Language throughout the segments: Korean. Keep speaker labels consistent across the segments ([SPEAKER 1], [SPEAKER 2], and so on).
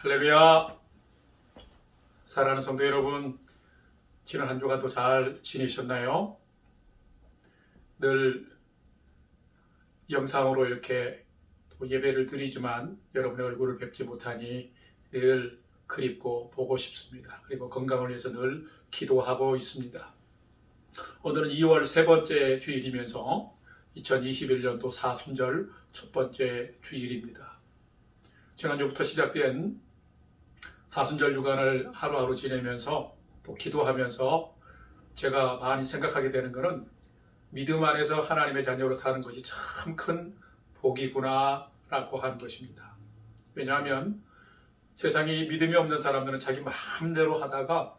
[SPEAKER 1] 할렐루야. 사랑하는 성도 여러분, 지난 한 주간도 잘 지내셨나요? 늘 영상으로 이렇게 예배를 드리지만 여러분의 얼굴을 뵙지 못하니 늘 그립고 보고 싶습니다. 그리고 건강을 위해서 늘 기도하고 있습니다. 오늘은 2월 세 번째 주일이면서 2021년도 사순절 첫 번째 주일입니다. 지난주부터 시작된 사순절 주간을 하루하루 지내면서 또 기도하면서 제가 많이 생각하게 되는 것은 믿음 안에서 하나님의 자녀로 사는 것이 참 큰 복이구나 라고 하는 것입니다. 왜냐하면 세상에 믿음이 없는 사람들은 자기 마음대로 하다가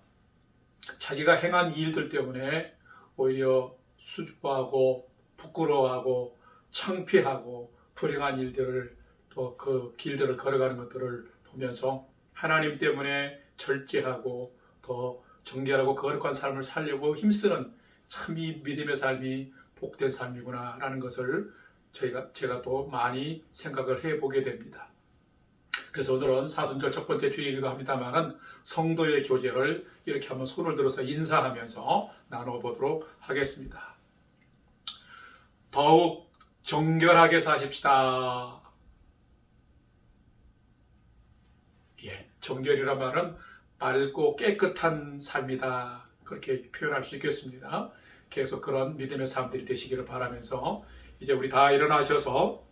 [SPEAKER 1] 자기가 행한 일들 때문에 오히려 수줍어하고 부끄러워하고 창피하고 불행한 일들을 또 그 길들을 걸어가는 것들을 보면서 하나님 때문에 절제하고 더 정결하고 거룩한 삶을 살려고 힘쓰는 참 이 믿음의 삶이 복된 삶이구나 라는 것을 제가 또 많이 생각을 해보게 됩니다. 그래서 오늘은 사순절 첫 번째 주일이기도 합니다만 성도의 교제를 이렇게 한번 손을 들어서 인사하면서 나눠보도록 하겠습니다. 더욱 정결하게 사십시다. 정결이란 말은 맑고 깨끗한 삶이다. 그렇게 표현할 수 있겠습니다. 계속 그런 믿음의 삶들이 되시기를 바라면서 이제 우리 다 일어나셔서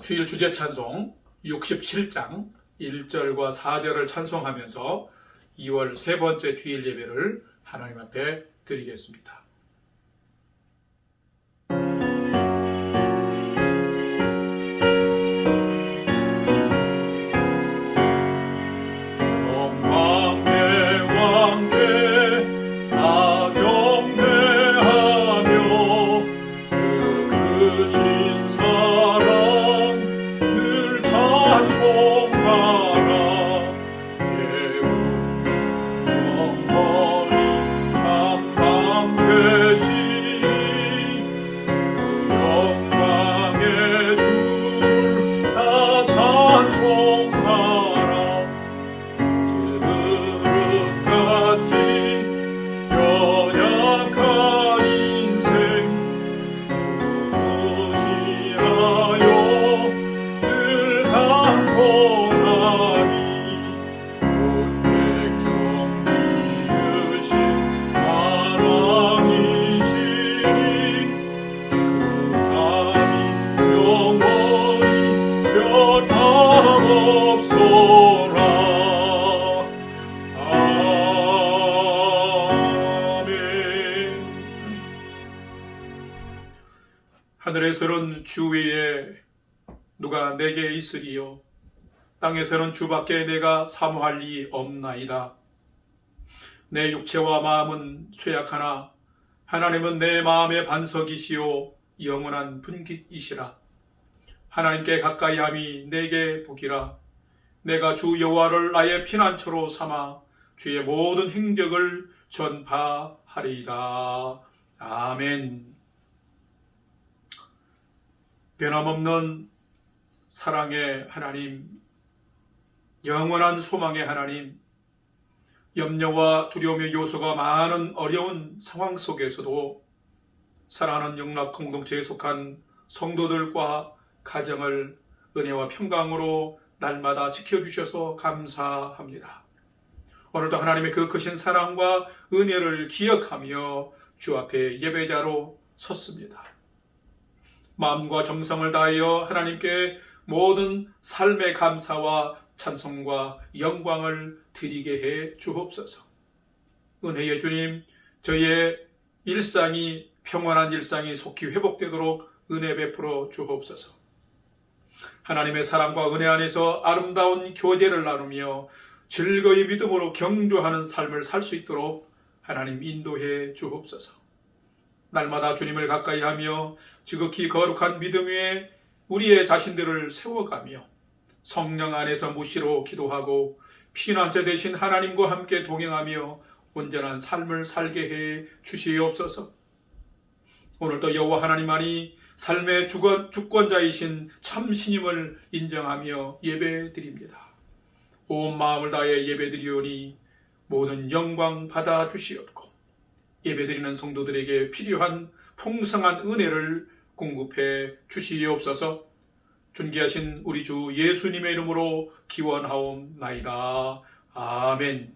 [SPEAKER 1] 주일 주제 찬송 67장 1절과 4절을 찬송하면서 2월 세 번째 주일 예배를 하나님 앞에 드리겠습니다. 하늘에서는 주 외에 누가 내게 있으리요 땅에서는 주밖에 내가 사모할 이 없나이다. 내 육체와 마음은 쇠약하나 하나님은 내 마음의 반석이시요 영원한 분깃이시라. 하나님께 가까이함이 내게 복이라. 내가 주 여호와를 나의 피난처로 삼아 주의 모든 행적을 전파하리이다. 아멘. 변함없는 사랑의 하나님, 영원한 소망의 하나님, 염려와 두려움의 요소가 많은 어려운 상황 속에서도 사랑하는 영락 공동체에 속한 성도들과 가정을 은혜와 평강으로 날마다 지켜주셔서 감사합니다. 오늘도 하나님의 그 크신 사랑과 은혜를 기억하며 주 앞에 예배자로 섰습니다. 마음과 정성을 다하여 하나님께 모든 삶의 감사와 찬송과 영광을 드리게 해 주옵소서. 은혜의 주님, 저희의 일상이 평안한 일상이 속히 회복되도록 은혜 베풀어 주옵소서. 하나님의 사랑과 은혜 안에서 아름다운 교제를 나누며 즐거이 믿음으로 경주하는 삶을 살 수 있도록 하나님 인도해 주옵소서. 날마다 주님을 가까이 하며 지극히 거룩한 믿음 위에 우리의 자신들을 세워가며 성령 안에서 무시로 기도하고 피난처 되신 하나님과 함께 동행하며 온전한 삶을 살게 해 주시옵소서. 오늘도 여호와 하나님만이 삶의 주권자이신 참 신임을 인정하며 예배드립니다. 온 마음을 다해 예배드리오니 모든 영광 받아 주시옵고 예배드리는 성도들에게 필요한 풍성한 은혜를 공급해 주시옵소서. 존귀하신 우리 주 예수님의 이름으로 기원하옵나이다. 아멘.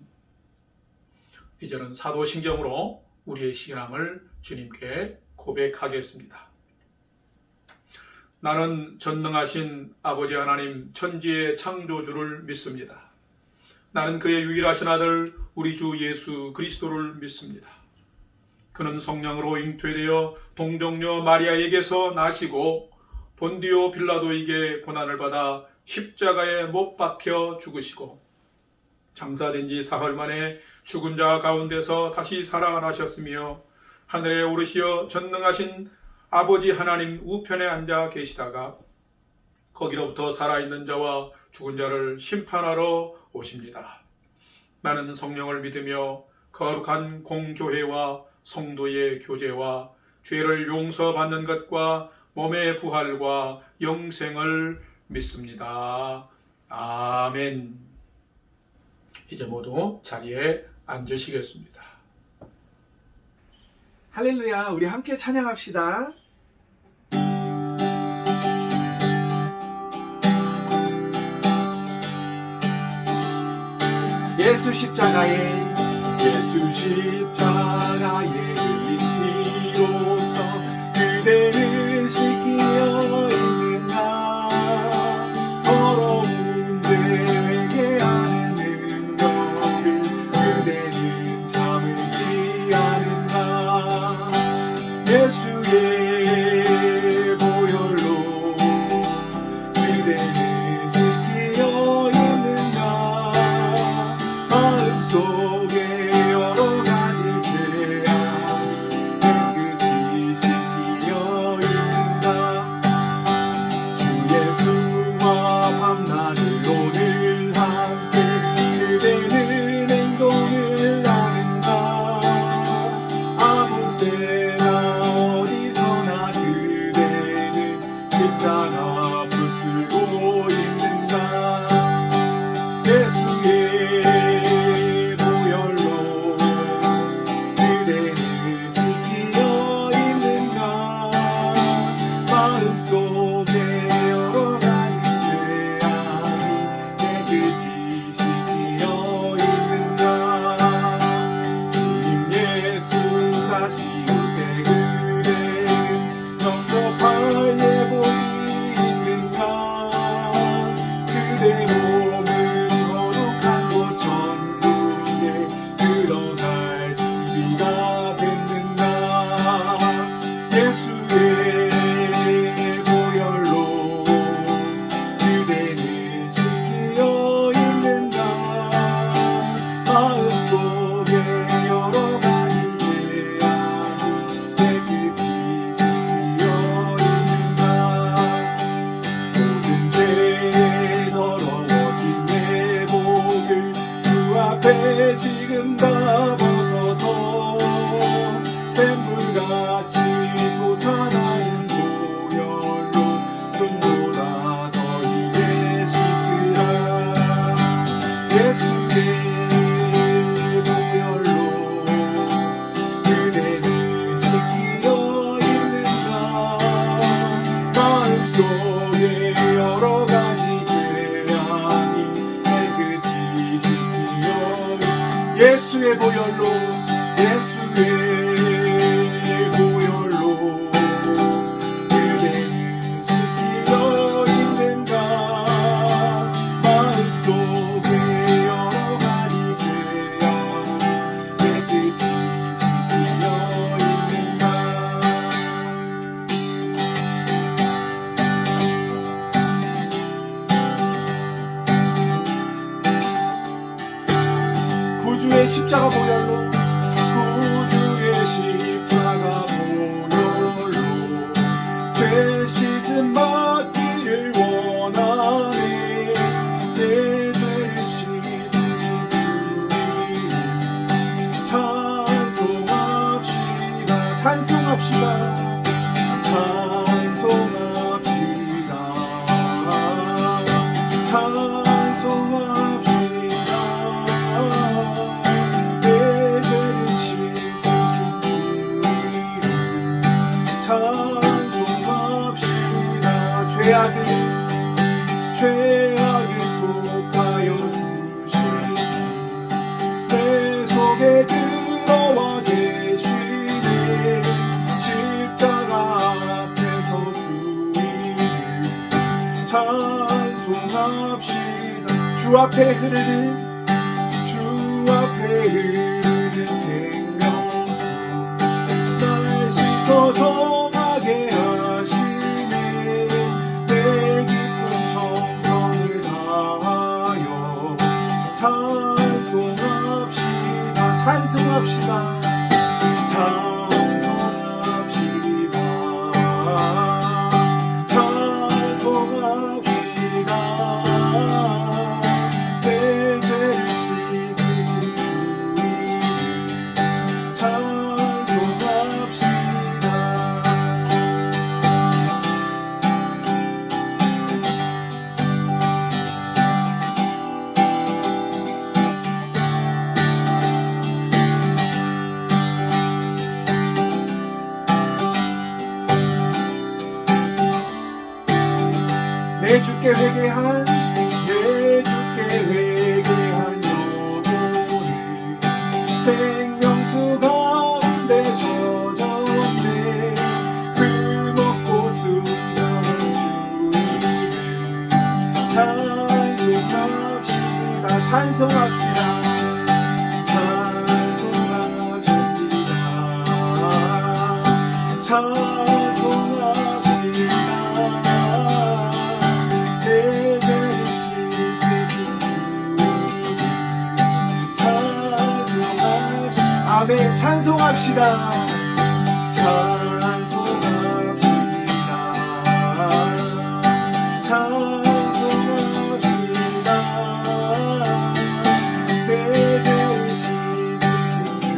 [SPEAKER 1] 이제는 사도신경으로 우리의 신앙을 주님께 고백하겠습니다. 나는 전능하신 아버지 하나님 천지의 창조주를 믿습니다. 나는 그의 유일하신 아들 우리 주 예수 그리스도를 믿습니다. 그는 성령으로 잉태되어 동정녀 마리아에게서 나시고 본디오 빌라도에게 고난을 받아 십자가에 못 박혀 죽으시고 장사된 지 사흘 만에 죽은 자 가운데서 다시 살아나셨으며 하늘에 오르시어 전능하신 아버지 하나님 우편에 앉아 계시다가 거기로부터 살아있는 자와 죽은 자를 심판하러 오십니다. 나는 성령을 믿으며 거룩한 공교회와 성도의 교제와 죄를 용서받는 것과 몸의 부활과 영생을 믿습니다. 아멘. 이제 모두 자리에 앉으시겠습니다.
[SPEAKER 2] 할렐루야, 우리 함께 찬양합시다. 예수 십자가에 흘린 피로써 그대를 씻기어 있는가. 더러운 죄 회개하는 능력을 그대는 참을지 않은가. 예수의 보혈로 그대는 씻기어 있는가. 마음속에 여러 가지 죄악이 깨끗이 씻기어 있는가. 주 예수와 밤낮을 오늘 함께 그대는 행동을 하는가. 아무 때나 어디서나 그대는 십자가 붙들고 있는가. 예수의 보혈로 그대는 씻기어 있는가. 마음속에 여러 가지 죄악이 깨끗이 씻기어 있는가. 주님 예수 다시 올 때 그대는 영접할 예복이 있는가. 그대 몸은 거룩한 곳 천국에 들어갈 준비가 됐는가. 예수의 보혈로 그대는 씻기어 있는가. 마음속에 여러 가지 죄악이 깨끗이 씻기어 있는가. 모든 죄 더러워진 내 복을 주 앞에 지금 다 벗어서 샘물같이 솟아나는 보혈로 눈보다 더 이게 씻으라. 예수의 보혈로 그대는 씻기어 있는가. 마음속에 여러 가지 죄악이 깨끗이 씻기어 예수의 보혈로 그대는 씻기어 있는가. 마음속에 여러 가지 죄악이 깨끗이 씻기어 있는가. 구주의 십자가 보혈로 죄 씻음 받기를 원하네. 내 죄를 씻으신 주님 찬송합시다. 찬송합시다. 찬송합시다. 찬송합시다. 죄악을 속하여 주시니 내 속에 들어와 계시니 십자가 앞에서 주 이름 찬송합시다. 주 앞에 흐르는 생명수 날 씻어 정하게 하시니 내 깊은 정성을 다하여 찬송합시다. 찬송합시다. 내 죄를 씻으신 주 이름 찬송합시다. 내 주께 회개한 영혼이 생명수 가운데 젖었네. 그 먹고 순전한 주 이름 찬송합시다. 찬송합시다. 내 죄를 씻으신 주 이름 찬송합시다. 아멘. 찬송합시다. 내 죄를 씻으신 주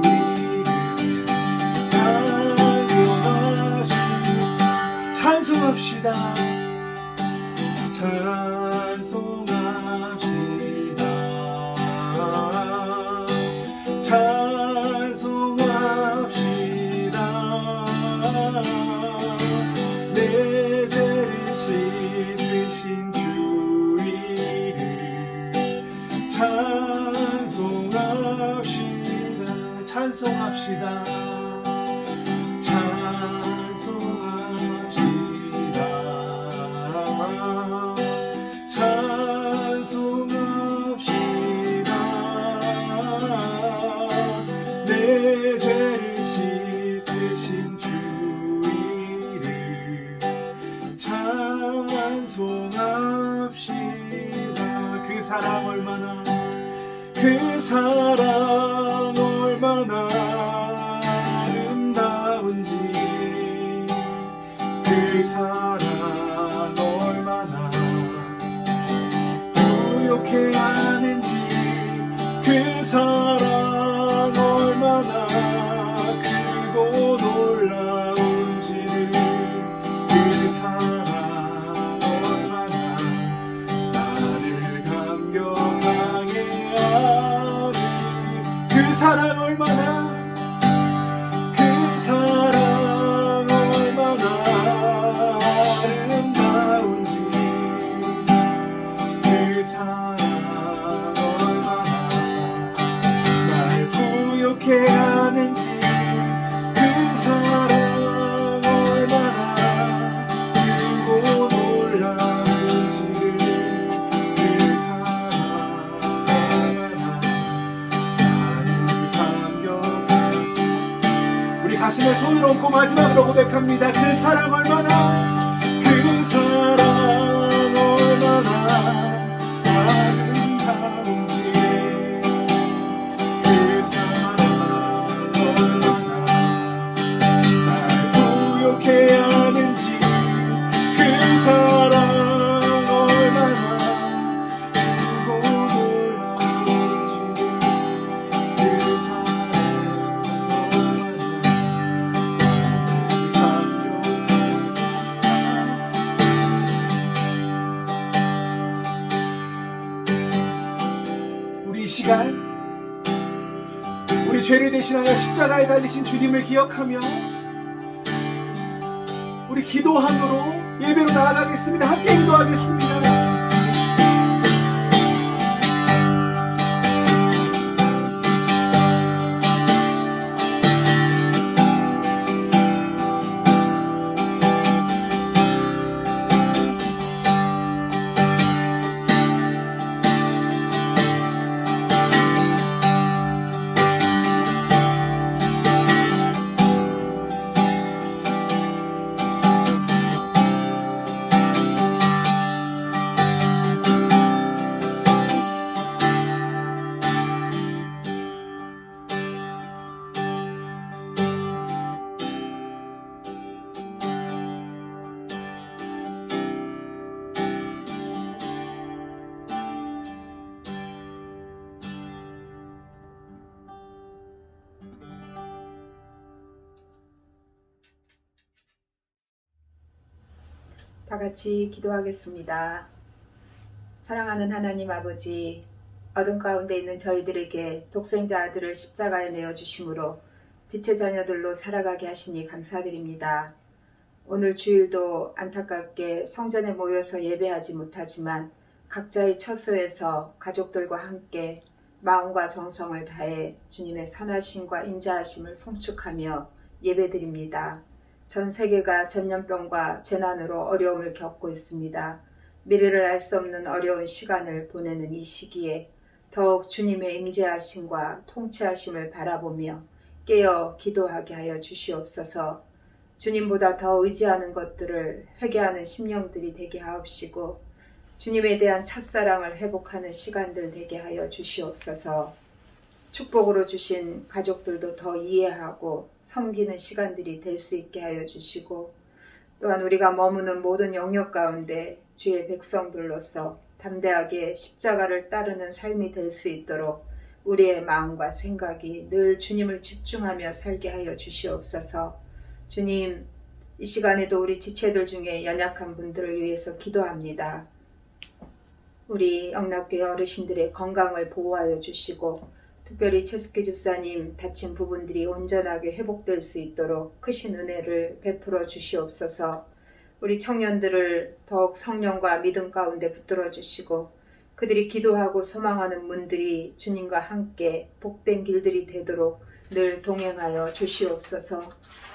[SPEAKER 2] 이름 찬송합시다. 내 죄를 씻으신 주 이름 찬송합시다. 찬송합시다. 내 죄를 씻으신 주 이름 찬송합시다. 그 사랑 얼마나 아름다운지 그 사랑 얼마나 부욕해 하는지 그 사랑 얼마나 크고 놀라운지를 그 사랑 얼마나 나를 감격하게 하는 그 사랑 얼마나 아름다운지 그 사랑 얼마나 날 부욕해 하는지 그 사랑 얼마나 크고 놀라운지를 그 사랑 얼마나 나를 감격하게. 우리 가슴에 손을 얹고 마지막으로 고백합니다. 그 사랑 얼마나 아름다운지 그 사랑 얼마나 날 부욕해 하는지 그 사랑 얼마나 크고 놀라운지 그 사랑 이 시간 우리 죄를 대신하여 십자가에 달리신 주님을 기억하며 우리 기도함으로 예배로 나아가겠습니다. 함께 기도하겠습니다.
[SPEAKER 3] 다 같이 기도하겠습니다. 사랑하는 하나님 아버지, 어둠 가운데 있는 저희들에게 독생자 아들을 십자가에 내어주심으로 빛의 자녀들로 살아가게 하시니 감사드립니다. 오늘 주일도 안타깝게 성전에 모여서 예배하지 못하지만 각자의 처소에서 가족들과 함께 마음과 정성을 다해 주님의 선하심과 인자하심을 송축하며 예배드립니다. 전 세계가 전염병과 재난으로 어려움을 겪고 있습니다. 미래를 알 수 없는 어려운 시간을 보내는 이 시기에 더욱 주님의 임재하심과 통치하심을 바라보며 깨어 기도하게 하여 주시옵소서. 주님보다 더 의지하는 것들을 회개하는 심령들이 되게 하옵시고 주님에 대한 첫사랑을 회복하는 시간들 되게 하여 주시옵소서. 축복으로 주신 가족들도 더 이해하고 섬기는 시간들이 될 수 있게 하여 주시고 또한 우리가 머무는 모든 영역 가운데 주의 백성들로서 담대하게 십자가를 따르는 삶이 될 수 있도록 우리의 마음과 생각이 늘 주님을 집중하며 살게 하여 주시옵소서. 주님, 이 시간에도 우리 지체들 중에 연약한 분들을 위해서 기도합니다. 우리 영락교회 어르신들의 건강을 보호하여 주시고 특별히 최숙희 집사님 다친 부분들이 온전하게 회복될 수 있도록 크신 은혜를 베풀어 주시옵소서. 우리 청년들을 더욱 성령과 믿음 가운데 붙들어 주시고 그들이 기도하고 소망하는 문들이 주님과 함께 복된 길들이 되도록 늘 동행하여 주시옵소서.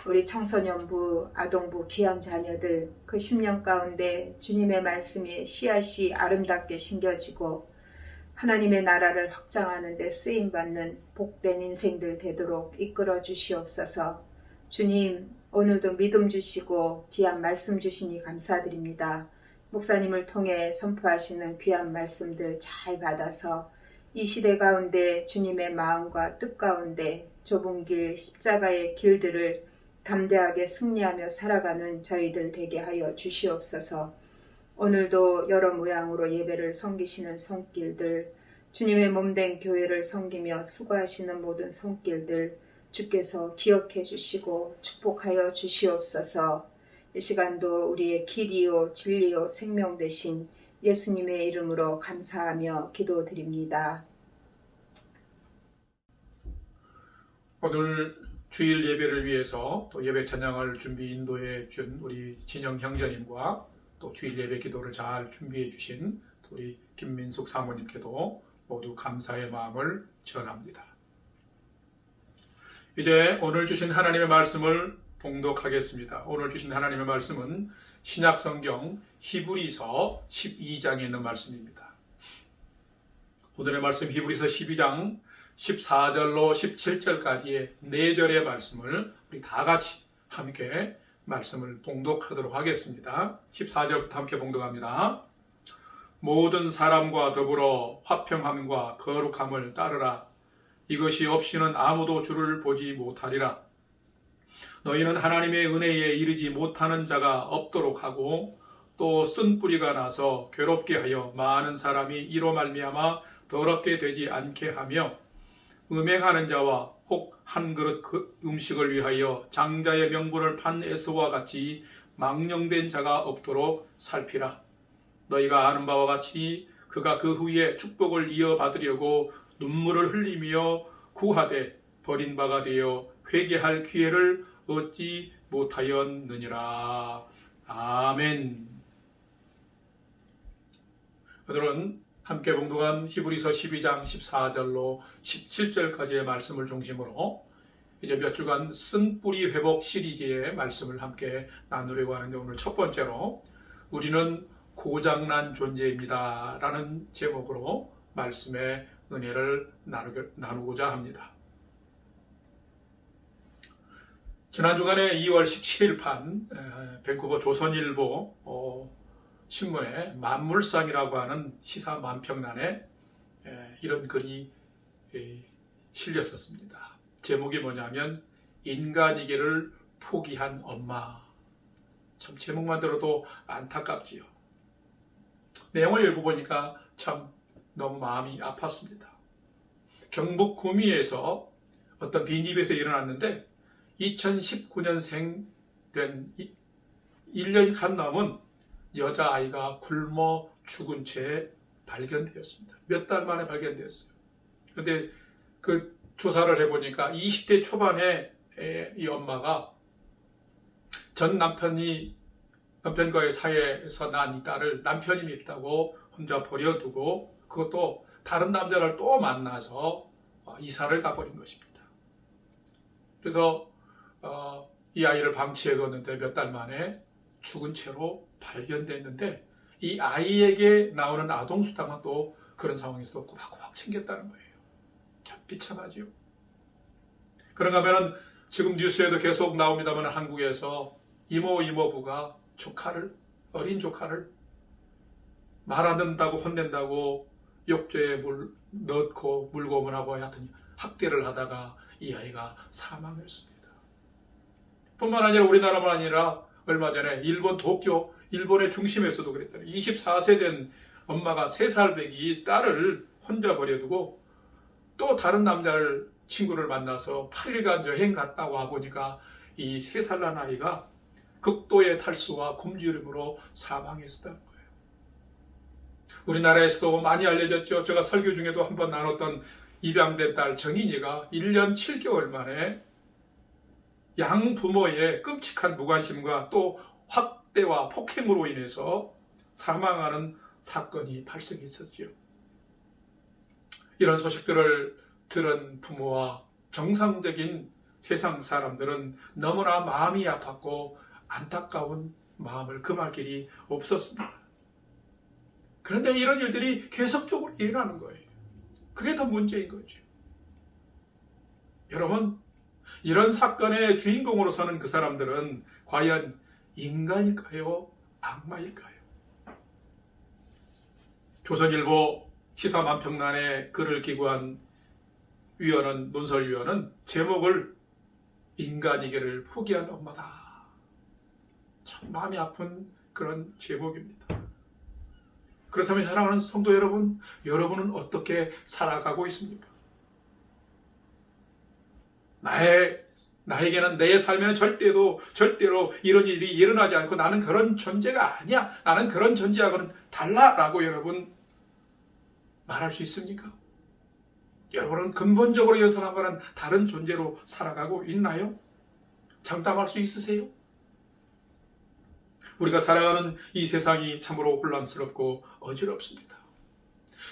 [SPEAKER 3] 우리 청소년부, 아동부 귀한 자녀들 그 10년 가운데 주님의 말씀이 씨앗이 아름답게 심겨지고 하나님의 나라를 확장하는 데 쓰임받는 복된 인생들 되도록 이끌어 주시옵소서. 주님, 오늘도 믿음 주시고 귀한 말씀 주시니 감사드립니다. 목사님을 통해 선포하시는 귀한 말씀들 잘 받아서 이 시대 가운데 주님의 마음과 뜻 가운데 좁은 길, 십자가의 길들을 담대하게 승리하며 살아가는 저희들 되게 하여 주시옵소서. 오늘도 여러 모양으로 예배를 섬기시는 손길들, 주님의 몸된 교회를 섬기며 수고하시는 모든 손길들 주께서 기억해 주시고 축복하여 주시옵소서. 이 시간도 우리의 길이요 진리요 생명 되신 예수님의 이름으로 감사하며 기도드립니다.
[SPEAKER 1] 오늘 주일 예배를 위해서 또 예배 찬양을 준비 인도해 준 우리 진영 형제님과 또 주일 예배 기도를 잘 준비해 주신 우리 김민숙 사모님께도 모두 감사의 마음을 전합니다. 이제 오늘 주신 하나님의 말씀을 봉독하겠습니다. 오늘 주신 하나님의 말씀은 신약성경 히브리서 12장에 있는 말씀입니다. 오늘의 말씀 히브리서 12장 14절로 17절까지의 4절의 말씀을 우리 다 같이 함께 말씀을 봉독하도록 하겠습니다. 14절부터 함께 봉독합니다. 모든 사람과 더불어 화평함과 거룩함을 따르라. 이것이 없이는 아무도 주를 보지 못하리라. 너희는 하나님의 은혜에 이르지 못하는 자가 없도록 하고 또 쓴 뿌리가 나서 괴롭게 하여 많은 사람이 이로 말미암아 더럽게 되지 않게 하며 음행하는 자와 혹 한 그릇 음식을 위하여 장자의 명분을 판 에서와 같이 망령된 자가 없도록 살피라. 너희가 아는 바와 같이 그가 그 후에 축복을 이어받으려고 눈물을 흘리며 구하되 버린 바가 되어 회개할 기회를 얻지 못하였느니라. 아멘. 오늘은 함께 봉독한 히브리서 12장 14절로 17절까지의 말씀을 중심으로 이제 몇 주간 쓴뿌리 회복 시리즈의 말씀을 함께 나누려고 하는데, 오늘 첫 번째로 우리는 고장난 존재입니다 라는 제목으로 말씀의 은혜를 나누고자 합니다. 지난 주간에 2월 17일 판 밴쿠버 조선일보 신문에 만물상이라고 하는 시사 만평란에 이런 글이 실렸었습니다. 제목이 뭐냐면 인간이기를 포기한 엄마. 참 제목만 들어도 안타깝지요. 내용을 읽어보니까 참 너무 마음이 아팠습니다. 경북 구미에서 어떤 빈집에서 일어났는데 2019년생 된 1년이 간 넘은 여자아이가 굶어 죽은 채 발견되었습니다. 몇 달 만에 발견되었어요. 그런데 그 조사를 해보니까 20대 초반에 이 엄마가 전 남편과의 사이에서 난 이 딸을 남편이 밉다고 혼자 버려두고, 그것도 다른 남자를 또 만나서 이사를 가버린 것입니다. 그래서 이 아이를 방치해뒀는데 몇 달 만에 죽은 채로 발견됐는데, 이 아이에게 나오는 아동수당은 또 그런 상황에서 꼬박꼬박 챙겼다는 거예요. 참 비참하지요. 그런가 하면 지금 뉴스에도 계속 나옵니다만, 한국에서 이모부가 어린 조카를 말 안 듣는다고 혼낸다고 욕조에 넣고 물고문하고 하여튼 학대를 하다가 이 아이가 사망했습니다. 뿐만 아니라 우리나라만 아니라 얼마 전에 일본 도쿄, 일본의 중심에서도 그랬더니 24세 된 엄마가 3살 배기 딸을 혼자 버려두고 또 다른 친구를 만나서 8일간 여행 갔다 와 보니까 이 3살 난 아이가 극도의 탈수와 굶주림으로 사망했었다는 거예요. 우리나라에서도 많이 알려졌죠. 제가 설교 중에도 한번 나눴던 입양된 딸 정인이가 1년 7개월 만에 양부모의 끔찍한 무관심과 또 학대와 폭행으로 인해서 사망하는 사건이 발생했었죠. 이런 소식들을 들은 부모와 정상적인 세상 사람들은 너무나 마음이 아팠고 안타까운 마음을 금할 길이 없었습니다. 그런데 이런 일들이 계속적으로 일어나는 거예요. 그게 더 문제인 거죠. 여러분, 이런 사건의 주인공으로 서는 그 사람들은 과연 인간일까요? 악마일까요? 조선일보 시사만평란에 글을 기고한 논설위원은 제목을 인간이기를 포기한 엄마다. 참 마음이 아픈 그런 제목입니다. 그렇다면 사랑하는 성도 여러분, 여러분은 어떻게 살아가고 있습니까? 나에게는 내 삶에는 절대로 이런 일이 일어나지 않고 나는 그런 존재가 아니야. 나는 그런 존재하고는 달라라고 여러분 말할 수 있습니까? 여러분은 근본적으로 이 사람과는 다른 존재로 살아가고 있나요? 장담할 수 있으세요? 우리가 살아가는 이 세상이 참으로 혼란스럽고 어지럽습니다.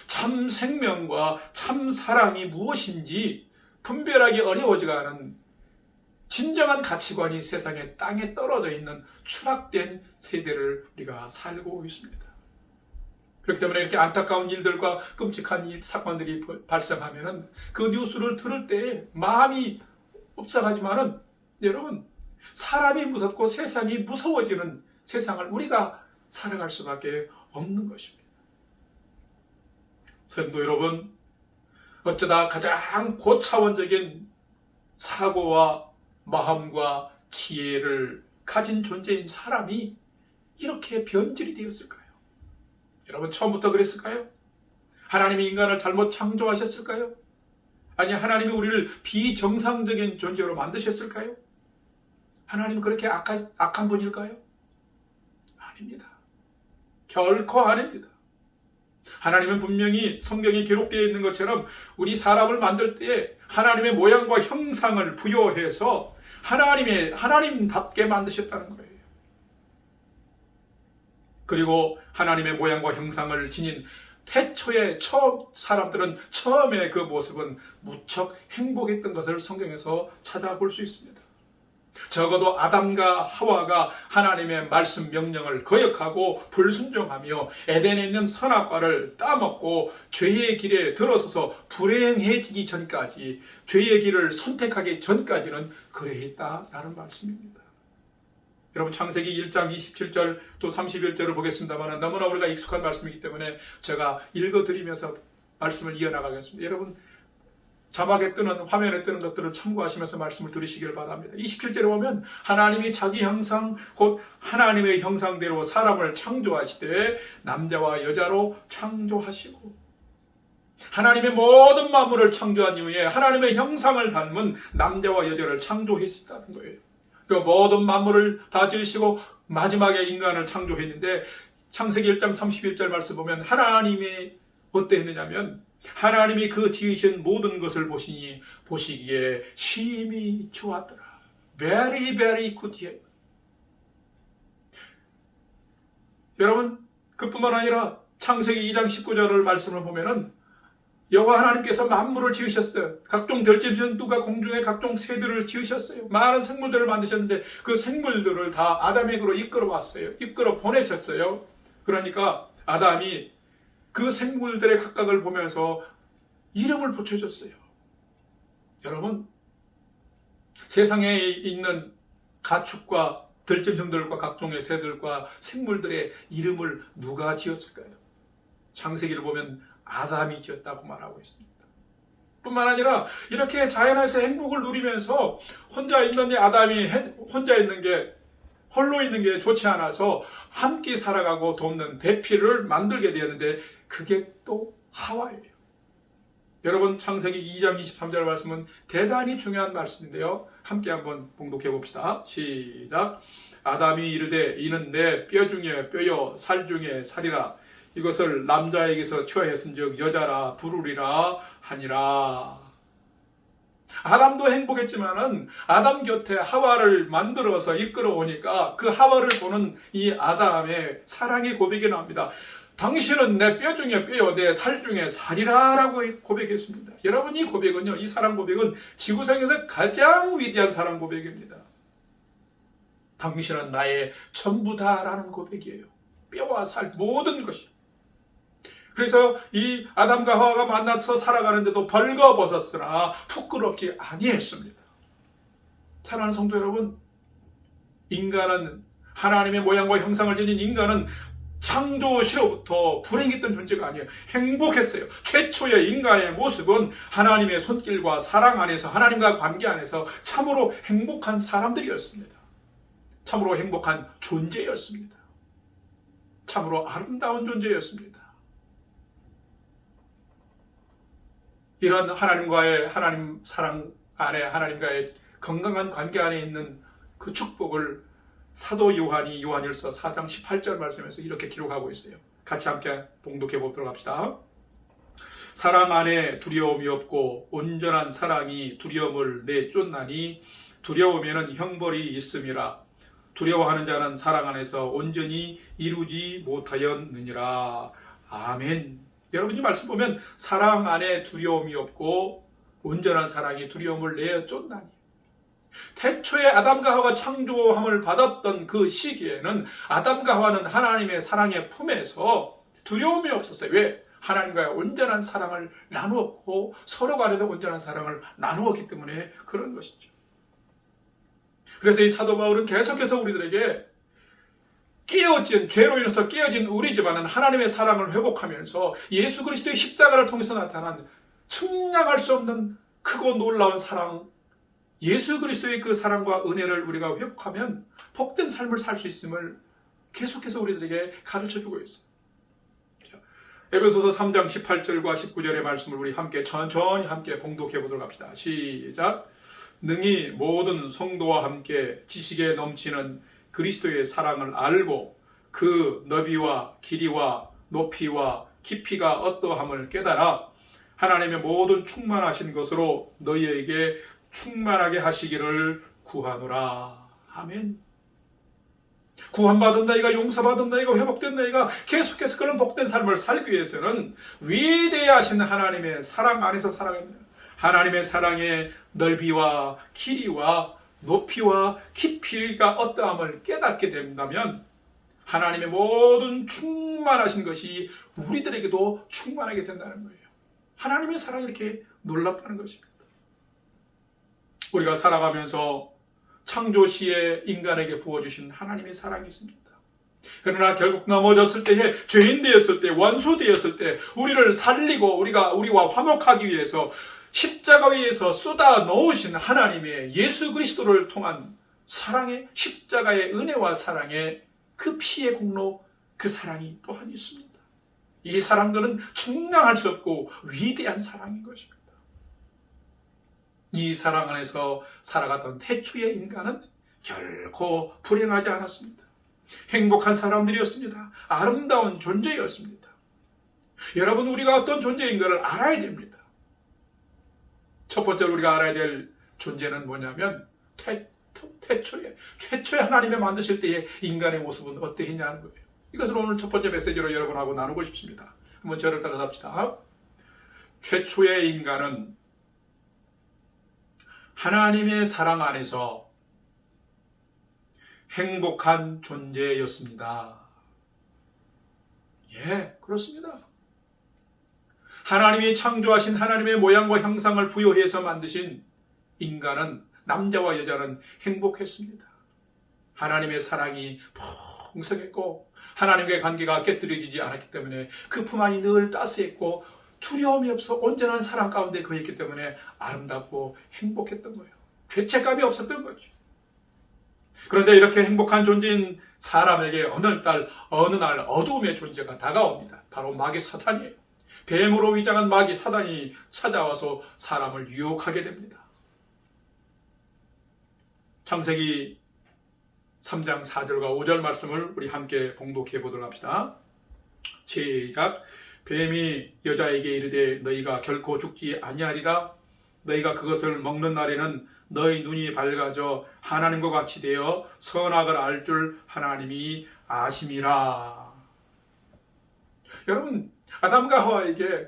[SPEAKER 1] 참 생명과 참 사랑이 무엇인지 분별하기 어려워지가는 진정한 가치관이 세상에 땅에 떨어져 있는 추락된 세대를 우리가 살고 있습니다. 그렇기 때문에 이렇게 안타까운 일들과 끔찍한 사건들이 발생하면 그 뉴스를 들을 때 마음이 흡사하지만은 여러분, 사람이 무섭고 세상이 무서워지는 세상을 우리가 살아갈 수밖에 없는 것입니다. 성도 여러분, 어쩌다 가장 고차원적인 사고와 마음과 지혜를 가진 존재인 사람이 이렇게 변질이 되었을까요? 여러분, 처음부터 그랬을까요? 하나님이 인간을 잘못 창조하셨을까요? 아니, 하나님이 우리를 비정상적인 존재로 만드셨을까요? 하나님은 그렇게 악한 분일까요? 아닙니다. 결코 아닙니다. 하나님은 분명히 성경에 기록되어 있는 것처럼 우리 사람을 만들 때 하나님의 모양과 형상을 부여해서 하나님답게 만드셨다는 거예요. 그리고 하나님의 모양과 형상을 지닌 태초의 사람들은 처음에 그 모습은 무척 행복했던 것을 성경에서 찾아볼 수 있습니다. 적어도 아담과 하와가 하나님의 말씀 명령을 거역하고 불순종하며 에덴에 있는 선악과를 따먹고 죄의 길에 들어서서 불행해지기 전까지, 죄의 길을 선택하기 전까지는 그래했다라는 말씀입니다. 여러분, 창세기 1장 27절 또 31절을 보겠습니다만 너무나 우리가 익숙한 말씀이기 때문에 제가 읽어드리면서 말씀을 이어나가겠습니다. 여러분, 자막에 뜨는, 화면에 뜨는 것들을 참고하시면서 말씀을 들으시길 바랍니다. 27절에 보면 하나님이 자기 형상 곧 하나님의 형상대로 사람을 창조하시되 남자와 여자로 창조하시고, 하나님의 모든 만물을 창조한 이후에 하나님의 형상을 닮은 남자와 여자를 창조했다는 거예요. 그 모든 만물을 다 지으시고 마지막에 인간을 창조했는데, 창세기 1장 31절 말씀 보면 하나님이 어떠했느냐면 하나님이 그 지으신 모든 것을 보시기에 심히 좋았더라. Very, very good. 여러분, 그뿐만 아니라 창세기 2장 19절을 말씀을 보면은 여호와 하나님께서 만물을 지으셨어요. 각종 들짐승과 공중의 각종 새들을 지으셨어요. 많은 생물들을 만드셨는데 그 생물들을 다 아담에게로 이끌어 왔어요. 이끌어 보내셨어요. 그러니까 아담이 그 생물들의 각각을 보면서 이름을 붙여줬어요. 여러분, 세상에 있는 가축과 들짐승들과 각종의 새들과 생물들의 이름을 누가 지었을까요? 창세기를 보면 아담이 지었다고 말하고 있습니다. 뿐만 아니라 이렇게 자연에서 행복을 누리면서 혼자 있는 아담이 혼자 있는 게, 홀로 있는 게 좋지 않아서 함께 살아가고 돕는 배필을 만들게 되었는데 그게 또 하와예요. 여러분, 창세기 2장 23절 말씀은 대단히 중요한 말씀인데요. 함께 한번 봉독해 봅시다. 시작. 아담이 이르되 이는 내 뼈 중에 뼈요 살 중에 살이라. 이것을 남자에게서 취하였은즉 여자라 부르리라 하니라. 아담도 행복했지만은 아담 곁에 하와를 만들어서 이끌어 오니까 그 하와를 보는 이 아담의 사랑의 고백이 나옵니다. 당신은 내 뼈 중에 뼈요 내 살 중에 살이라 라고 고백했습니다. 여러분, 이 고백은요, 이 사랑 고백은 지구상에서 가장 위대한 사랑 고백입니다. 당신은 나의 전부다라는 고백이에요. 뼈와 살 모든 것이. 그래서 이 아담과 하와가 만나서 살아가는데도 벌거벗었으나 부끄럽지 아니했습니다. 사랑하는 성도 여러분, 인간은, 하나님의 모양과 형상을 지닌 인간은 창조시로부터 불행했던 존재가 아니에요. 행복했어요. 최초의 인간의 모습은 하나님의 손길과 사랑 안에서, 하나님과 관계 안에서 참으로 행복한 사람들이었습니다. 참으로 행복한 존재였습니다. 참으로 아름다운 존재였습니다. 이런 하나님 사랑 안에, 하나님과의 건강한 관계 안에 있는 그 축복을 사도 요한이 요한일서 4장 18절 말씀에서 이렇게 기록하고 있어요. 같이 함께 봉독해 보도록 합시다. 사랑 안에 두려움이 없고 온전한 사랑이 두려움을 내쫓나니 두려움에는 형벌이 있음이라. 두려워하는 자는 사랑 안에서 온전히 이루지 못하였느니라. 아멘. 여러분, 이 말씀 보면 사랑 안에 두려움이 없고 온전한 사랑이 두려움을 내쫓나니. 태초에 아담과 하와가 창조함을 받았던 그 시기에는 아담과 하와는 하나님의 사랑의 품에서 두려움이 없었어요. 왜? 하나님과의 온전한 사랑을 나누었고 서로 간에도 온전한 사랑을 나누었기 때문에 그런 것이죠. 그래서 이 사도 바울은 계속해서 우리들에게 죄로 인해서 깨어진 우리 집안은 하나님의 사랑을 회복하면서 예수 그리스도의 십자가를 통해서 나타난 측량할 수 없는 크고 놀라운 사랑, 예수 그리스도의 그 사랑과 은혜를 우리가 회복하면 복된 삶을 살 수 있음을 계속해서 우리들에게 가르쳐주고 있어요. 에베소서 3장 18절과 19절의 말씀을 우리 함께 천천히 함께 봉독해 보도록 합시다. 시작. 능히 모든 성도와 함께 지식에 넘치는 그리스도의 사랑을 알고 그 너비와 길이와 높이와 깊이가 어떠함을 깨달아 하나님의 모든 충만하신 것으로 너희에게 충만하게 하시기를 구하노라. 아멘. 구원받은 너희가, 용서받은 너희가, 회복된 너희가 계속해서 그런 복된 삶을 살기 위해서는 위대하신 하나님의 사랑 안에서 살아가야 됩니다. 하나님의 사랑의 넓이와 길이와 높이와 깊이가 어떠함을 깨닫게 된다면 하나님의 모든 충만하신 것이 우리들에게도 충만하게 된다는 거예요. 하나님의 사랑이 이렇게 놀랍다는 것입니다. 우리가 살아가면서 창조시에 인간에게 부어주신 하나님의 사랑이 있습니다. 그러나 결국 넘어졌을 때에, 죄인 되었을 때, 원수 되었을 때 우리를 살리고 우리와 화목하기 위해서 십자가 위에서 쏟아 놓으신 하나님의 예수 그리스도를 통한 사랑의, 십자가의 은혜와 사랑의 그 피의 공로, 그 사랑이 또한 있습니다. 이 사랑들은 측량할 수 없고 위대한 사랑인 것입니다. 이 사랑 안에서 살아갔던 태초의 인간은 결코 불행하지 않았습니다. 행복한 사람들이었습니다. 아름다운 존재였습니다. 여러분, 우리가 어떤 존재인가를 알아야 됩니다. 첫 번째로 우리가 알아야 될 존재는 뭐냐면 최초에 하나님이 만드실 때의 인간의 모습은 어떠했냐는 거예요. 이것을 오늘 첫 번째 메시지로 여러분하고 나누고 싶습니다. 한번 저를 따라갑시다. 최초의 인간은 하나님의 사랑 안에서 행복한 존재였습니다. 예, 그렇습니다. 하나님이 창조하신 하나님의 모양과 형상을 부여해서 만드신 인간은, 남자와 여자는 행복했습니다. 하나님의 사랑이 풍성했고 하나님과의 관계가 깨뜨려지지 않았기 때문에 그 품 안이 늘 따스했고 두려움이 없어 온전한 사랑 가운데 거했기 때문에 아름답고 행복했던 거예요. 죄책감이 없었던 거죠. 그런데 이렇게 행복한 존재인 사람에게 어느 날 어두움의 존재가 다가옵니다. 바로 마귀 사탄이에요. 뱀으로 위장한 마귀 사단이 찾아와서 사람을 유혹하게 됩니다. 창세기 3장 4절과 5절 말씀을 우리 함께 봉독해 보도록 합시다. 시작. 뱀이 여자에게 이르되 너희가 결코 죽지 아니하리라. 너희가 그것을 먹는 날에는 너희 눈이 밝아져 하나님과 같이 되어 선악을 알 줄 하나님이 아심이라. 여러분, 아담과 하와에게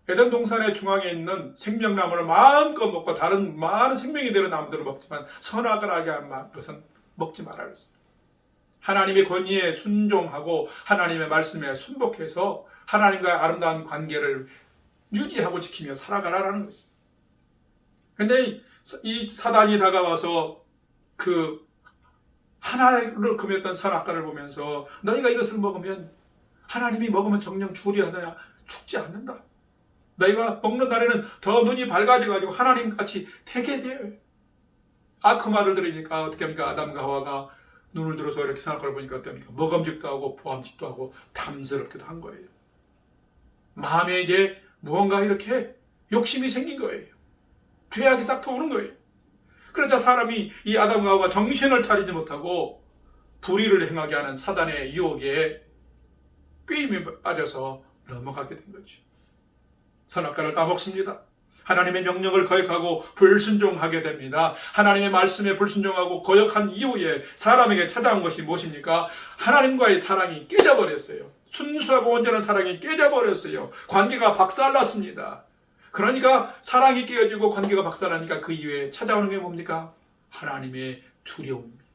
[SPEAKER 1] 에덴 동산의 중앙에 있는 생명나무를 마음껏 먹고 다른 많은 생명이 되는 나무들을 먹지만 선악을 알게 한 것은 먹지 말아야 했어요. 하나님의 권위에 순종하고 하나님의 말씀에 순복해서 하나님과의 아름다운 관계를 유지하고 지키며 살아가라는 것이죠. 그런데 이 사단이 다가와서 그 하나를 금했던 선악과를 보면서 너희가 이것을 먹으면, 하나님이 먹으면 정령 죽으려 하느냐, 죽지 않는다. 너희가 먹는 날에는 더 눈이 밝아져가지고 하나님같이 되게 돼요. 그 말을 들으니까 어떻게 합니까? 아담과 하와가 눈을 들어서 이렇게 선악과를 보니까 어떻습니까? 먹음직도 하고 보암직도 하고 탐스럽기도 한 거예요. 마음에 이제 무언가 이렇게 욕심이 생긴 거예요. 죄악이 싹 터오는 거예요. 그러자 사람이, 이 아담과 하와가 정신을 차리지 못하고 불의를 행하게 하는 사단의 유혹에 꾀임에 빠져서 넘어가게 된 거죠. 선악과를 따먹습니다. 하나님의 명령을 거역하고 불순종하게 됩니다. 하나님의 말씀에 불순종하고 거역한 이후에 사람에게 찾아온 것이 무엇입니까? 하나님과의 사랑이 깨져버렸어요. 순수하고 온전한 사랑이 깨져버렸어요. 관계가 박살났습니다. 그러니까 사랑이 깨어지고 관계가 박살나니까 그 이후에 찾아오는 게 뭡니까? 하나님의 두려움입니다.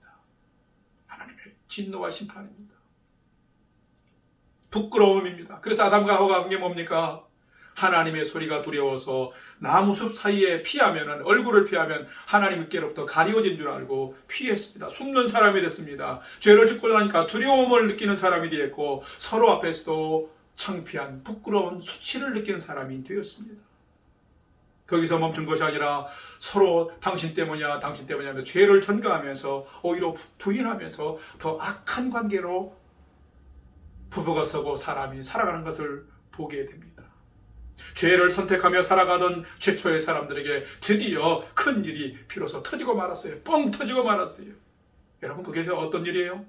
[SPEAKER 1] 하나님의 진노와 심판입니다. 부끄러움입니다. 그래서 아담과 하와가 한 게 뭡니까? 하나님의 소리가 두려워서 나무숲 사이에 피하면, 얼굴을 피하면 하나님께로부터 가리워진 줄 알고 피했습니다. 숨는 사람이 됐습니다. 죄를 짓고 나니까 두려움을 느끼는 사람이 되었고 서로 앞에서도 창피한 부끄러운 수치를 느끼는 사람이 되었습니다. 거기서 멈춘 것이 아니라 서로 당신 때문이야 하면서 죄를 전가하면서 오히려 부인하면서 더 악한 관계로 부부가 서고 사람이 살아가는 것을 보게 됩니다. 죄를 선택하며 살아가던 최초의 사람들에게 드디어 큰 일이 비로소 터지고 말았어요. 뻥 터지고 말았어요. 여러분, 그게 어떤 일이에요?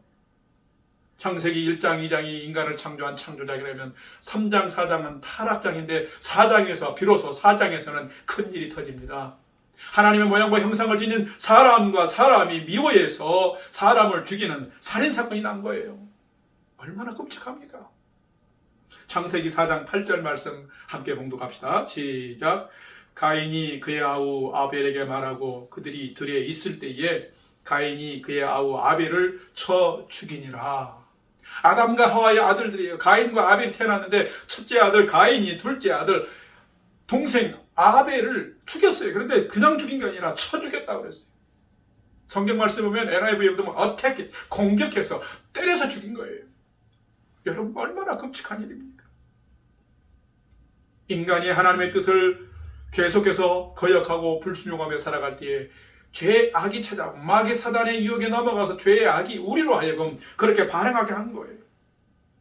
[SPEAKER 1] 창세기 1장, 2장이 인간을 창조한 창조작이라면 3장, 4장은 타락장인데 4장에서 비로소 4장에서는 큰 일이 터집니다. 하나님의 모양과 형상을 지닌 사람과 사람이 미워해서 사람을 죽이는 살인사건이 난 거예요. 얼마나 끔찍합니까? 창세기 4장 8절 말씀 함께 봉독합시다. 시작. 가인이 그의 아우 아벨에게 말하고 그들이 들에 있을 때에 가인이 그의 아우 아벨을 쳐 죽이니라. 아담과 하와의 아들들이에요. 가인과 아벨이 태어났는데 첫째 아들 가인이 둘째 아들 동생 아벨을 죽였어요. 그런데 그냥 죽인 게 아니라 쳐 죽였다고 그랬어요. 성경 말씀 보면 NIV에 보면 어택, 공격해서 때려서 죽인 거예요. 여러분 얼마나 끔찍한 일입니까? 인간이 하나님의 뜻을 계속해서 거역하고 불순종하며 살아갈 때에 죄의 악이 찾아오고 마귀 사단의 유혹에 넘어가서 죄의 악이 우리로 하여금 그렇게 반응하게 한 거예요.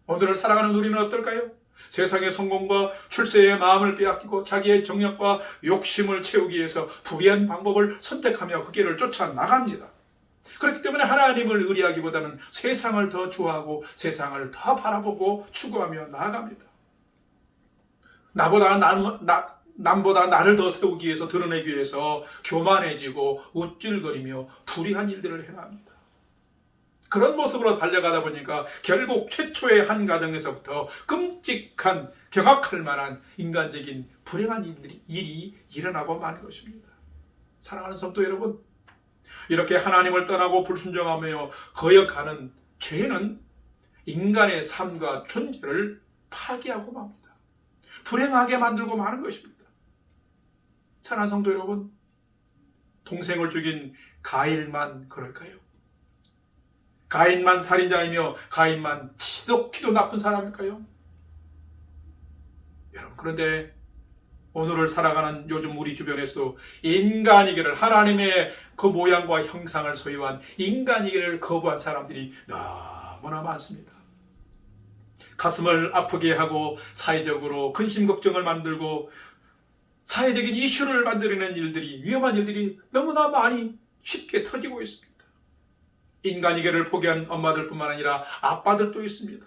[SPEAKER 1] 오늘을 살아가는 우리는 어떨까요? 세상의 성공과 출세의 마음을 빼앗기고 자기의 정력과 욕심을 채우기 위해서 불의한 방법을 선택하며 그 길을 쫓아 나갑니다. 그렇기 때문에 하나님을 의리하기보다는 세상을 더 좋아하고 세상을 더 바라보고 추구하며 나아갑니다. 남보다 나를 더 세우기 위해서 드러내기 위해서 교만해지고 우쭐거리며 불의한 일들을 행합니다. 그런 모습으로 달려가다 보니까 결국 최초의 한 가정에서부터 끔찍한 경악할 만한 인간적인 불행한 일이 일어나고 마는 것입니다. 사랑하는 성도 여러분, 이렇게 하나님을 떠나고 불순종하며 거역하는 죄는 인간의 삶과 존재를 파괴하고 맙니다. 불행하게 만들고 마는 것입니다. 사랑하는 성도 여러분, 동생을 죽인 가인만 그럴까요? 가인만 살인자이며 가인만 지독히도 나쁜 사람일까요? 여러분, 그런데 오늘을 살아가는 요즘 우리 주변에서도 인간이기를, 하나님의 그 모양과 형상을 소유한 인간이기를 거부한 사람들이 너무나 많습니다. 가슴을 아프게 하고 사회적으로 근심 걱정을 만들고 사회적인 이슈를 만들어내는 일들이, 위험한 일들이 너무나 많이 쉽게 터지고 있습니다. 인간이기를 포기한 엄마들뿐만 아니라 아빠들도 있습니다.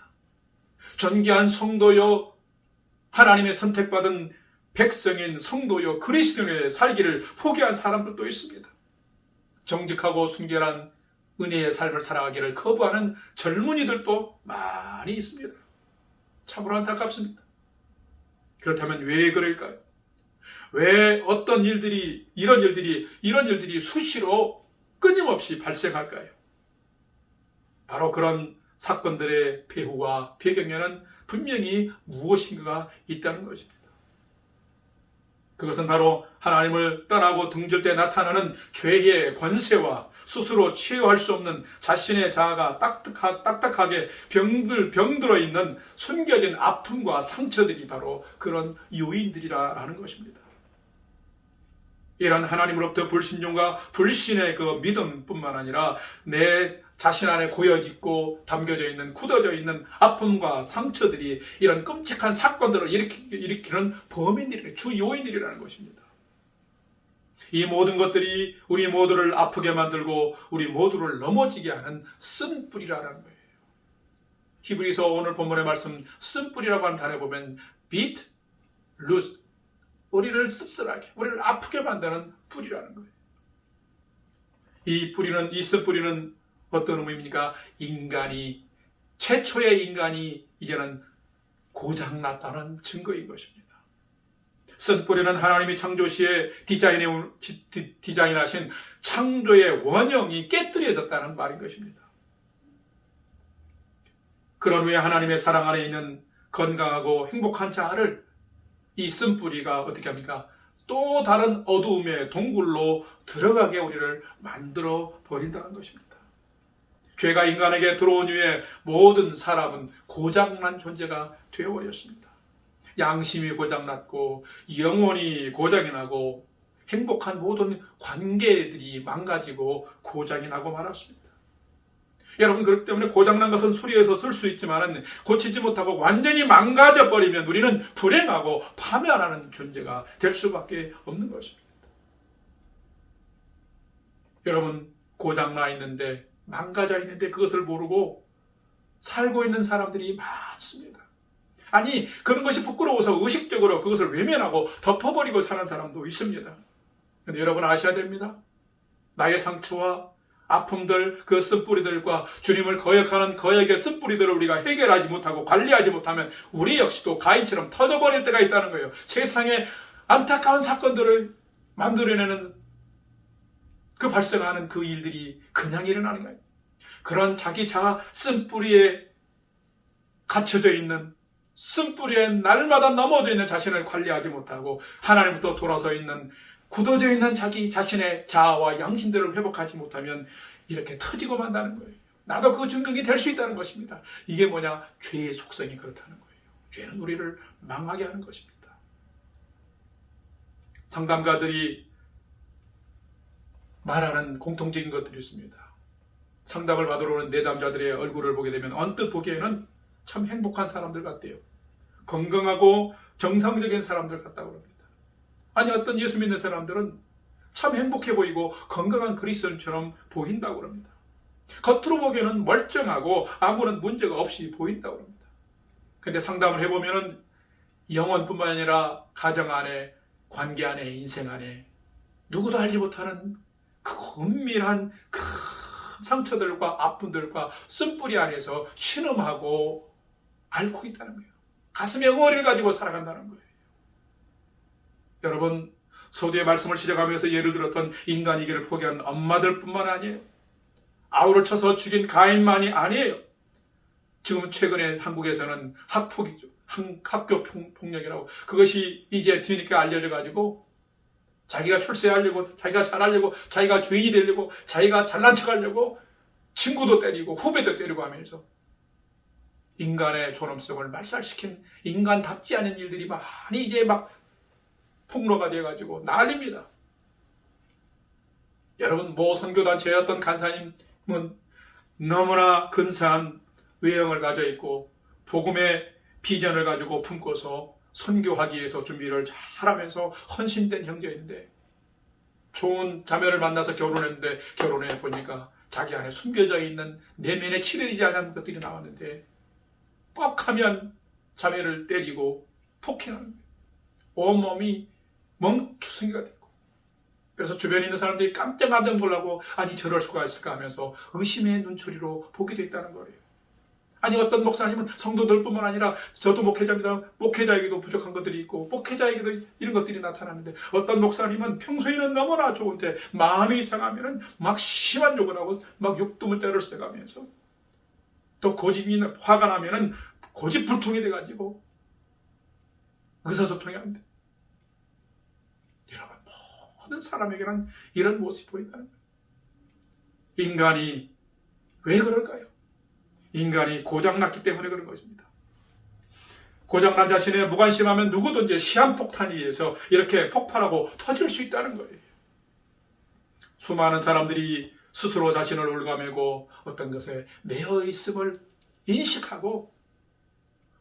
[SPEAKER 1] 존귀한 성도요, 하나님의 선택받은 백성인 성도요, 그리스도인의 살기를 포기한 사람들도 있습니다. 정직하고 순결한 은혜의 삶을 살아가기를 거부하는 젊은이들도 많이 있습니다. 참으로 안타깝습니다. 그렇다면 왜 그럴까요? 왜 어떤 일들이, 이런 일들이 수시로 끊임없이 발생할까요? 바로 그런 사건들의 배후와 배경에는 분명히 무엇인가가 있다는 것입니다. 그것은 바로 하나님을 떠나고 등질 때 나타나는 죄의 권세와 스스로 치유할 수 없는 자신의 자아가 딱딱하게 병들어 있는 숨겨진 아픔과 상처들이 바로 그런 요인들이라는 것입니다. 이런 하나님으로부터 불신종과 불신의 그 믿음뿐만 아니라 내 자신 안에 고여있고 담겨져 있는, 굳어져 있는 아픔과 상처들이 이런 끔찍한 사건들을 일으키는 범인들이, 주 요인들이라는 것입니다. 이 모든 것들이 우리 모두를 아프게 만들고 우리 모두를 넘어지게 하는 쓴뿌리라는 거예요. 히브리서 오늘 본문의 말씀, 쓴뿌리라고 하는 단어에 보면 beat, lose, 우리를 씁쓸하게, 우리를 아프게 만드는 뿌리라는 거예요. 이 쓴뿌리는 어떤 의미입니까? 최초의 인간이 이제는 고장났다는 증거인 것입니다. 쓴뿌리는 하나님이 창조시에 디자인하신 창조의 원형이 깨뜨려졌다는 말인 것입니다. 그런 후에 하나님의 사랑 안에 있는 건강하고 행복한 자아를 이 쓴뿌리가 어떻게 합니까? 또 다른 어두움의 동굴로 들어가게 우리를 만들어 버린다는 것입니다. 죄가 인간에게 들어온 후에 모든 사람은 고장난 존재가 되어버렸습니다. 양심이 고장났고 영혼이 고장이 나고 행복한 모든 관계들이 망가지고 고장이 나고 말았습니다. 여러분, 그렇기 때문에 고장난 것은 수리해서 쓸 수 있지만 고치지 못하고 완전히 망가져 버리면 우리는 불행하고 파멸하는 존재가 될 수밖에 없는 것입니다. 여러분, 고장나 있는데, 망가져 있는데 그것을 모르고 살고 있는 사람들이 많습니다. 그런 것이 부끄러워서 의식적으로 그것을 외면하고 덮어버리고 사는 사람도 있습니다. 근데 여러분 아셔야 됩니다. 나의 상처와 아픔들, 그 쓴뿌리들과 주님을 거역하는 거역의 쓴뿌리들을 우리가 해결하지 못하고 관리하지 못하면 우리 역시도 가인처럼 터져버릴 때가 있다는 거예요. 세상에 안타까운 사건들을 만들어내는 그 발생하는 그 일들이 그냥 일어나는 거예요. 그런 자기 자아 쓴뿌리에 갇혀져 있는, 쓴뿌리에 날마다 넘어져 있는 자신을 관리하지 못하고 하나님부터 돌아서 있는, 굳어져 있는 자기 자신의 자아와 양심들을 회복하지 못하면 이렇게 터지고 만다는 거예요. 나도 그 중경이 될 수 있다는 것입니다. 이게 뭐냐? 죄의 속성이 그렇다는 거예요. 죄는 우리를 망하게 하는 것입니다. 상담가들이 말하는 공통적인 것들이 있습니다. 상담을 받으러 오는 내담자들의 얼굴을 보게 되면 언뜻 보기에는 참 행복한 사람들 같대요. 건강하고 정상적인 사람들 같다고 합니다. 아니, 어떤 예수 믿는 사람들은 참 행복해 보이고 건강한 그리스도인처럼 보인다고 합니다. 겉으로 보기에는 멀쩡하고 아무런 문제가 없이 보인다고 합니다. 그런데 상담을 해보면 영혼뿐만 아니라 가정 안에, 관계 안에, 인생 안에 누구도 알지 못하는 그 은밀한 큰 상처들과 아픔들과 쓴뿌리 안에서 신음하고 앓고 있다는 거예요. 가슴에 응어리를 가지고 살아간다는 거예요. 여러분, 소두의 말씀을 시작하면서 예를 들었던 인간이기를 포기한 엄마들뿐만 아니에요. 아우를 쳐서 죽인 가인만이 아니에요. 지금 최근에 한국에서는 학폭이죠. 학교 폭력이라고. 그것이 이제 뒤늦게 알려져 가지고 자기가 출세하려고, 자기가 잘하려고, 자기가 주인이 되려고, 자기가 잘난 척하려고 친구도 때리고 후배도 때리고 하면서 인간의 존엄성을 말살시킨 인간답지 않은 일들이 많이 이제 막 폭로가 되어가지고 난립니다. 여러분, 모 선교단체의 어떤 간사님은 너무나 근사한 외형을 가져 있고 복음의 비전을 가지고 품고서 선교하기 위해서 준비를 잘하면서 헌신된 형제인데 좋은 자매를 만나서 결혼했는데 결혼해 보니까 자기 안에 숨겨져 있는 내면에 치료되지 않은 것들이 나왔는데 뻑하면 자매를 때리고 폭행하는 거예요. 온몸이 멍투성이가 됐고, 그래서 주변에 있는 사람들이 깜짝 놀라고 아니 저럴 수가 있을까 하면서 의심의 눈초리로 보게 됐다는 거예요. 아니, 어떤 목사님은 성도들뿐만 아니라 저도 목회자입니다. 목회자에게도 부족한 것들이 있고 목회자에게도 이런 것들이 나타나는데 어떤 목사님은 평소에는 너무나 좋은데 마음이 상하면 막 심한 욕을 하고 막 욕두문자를 써가면서 또 고집이 화가 나면 고집불통이 돼가지고 의사소통이 안 돼. 여러분, 모든 사람에게는 이런 모습이 보인다는 거예요. 인간이 왜 그럴까요? 인간이 고장났기 때문에 그런 것입니다. 고장난 자신에 무관심하면 누구든지 시한폭탄에 의해서 이렇게 폭발하고 터질 수 있다는 거예요. 수많은 사람들이 스스로 자신을 올가매고 어떤 것에 매여 있음을 인식하고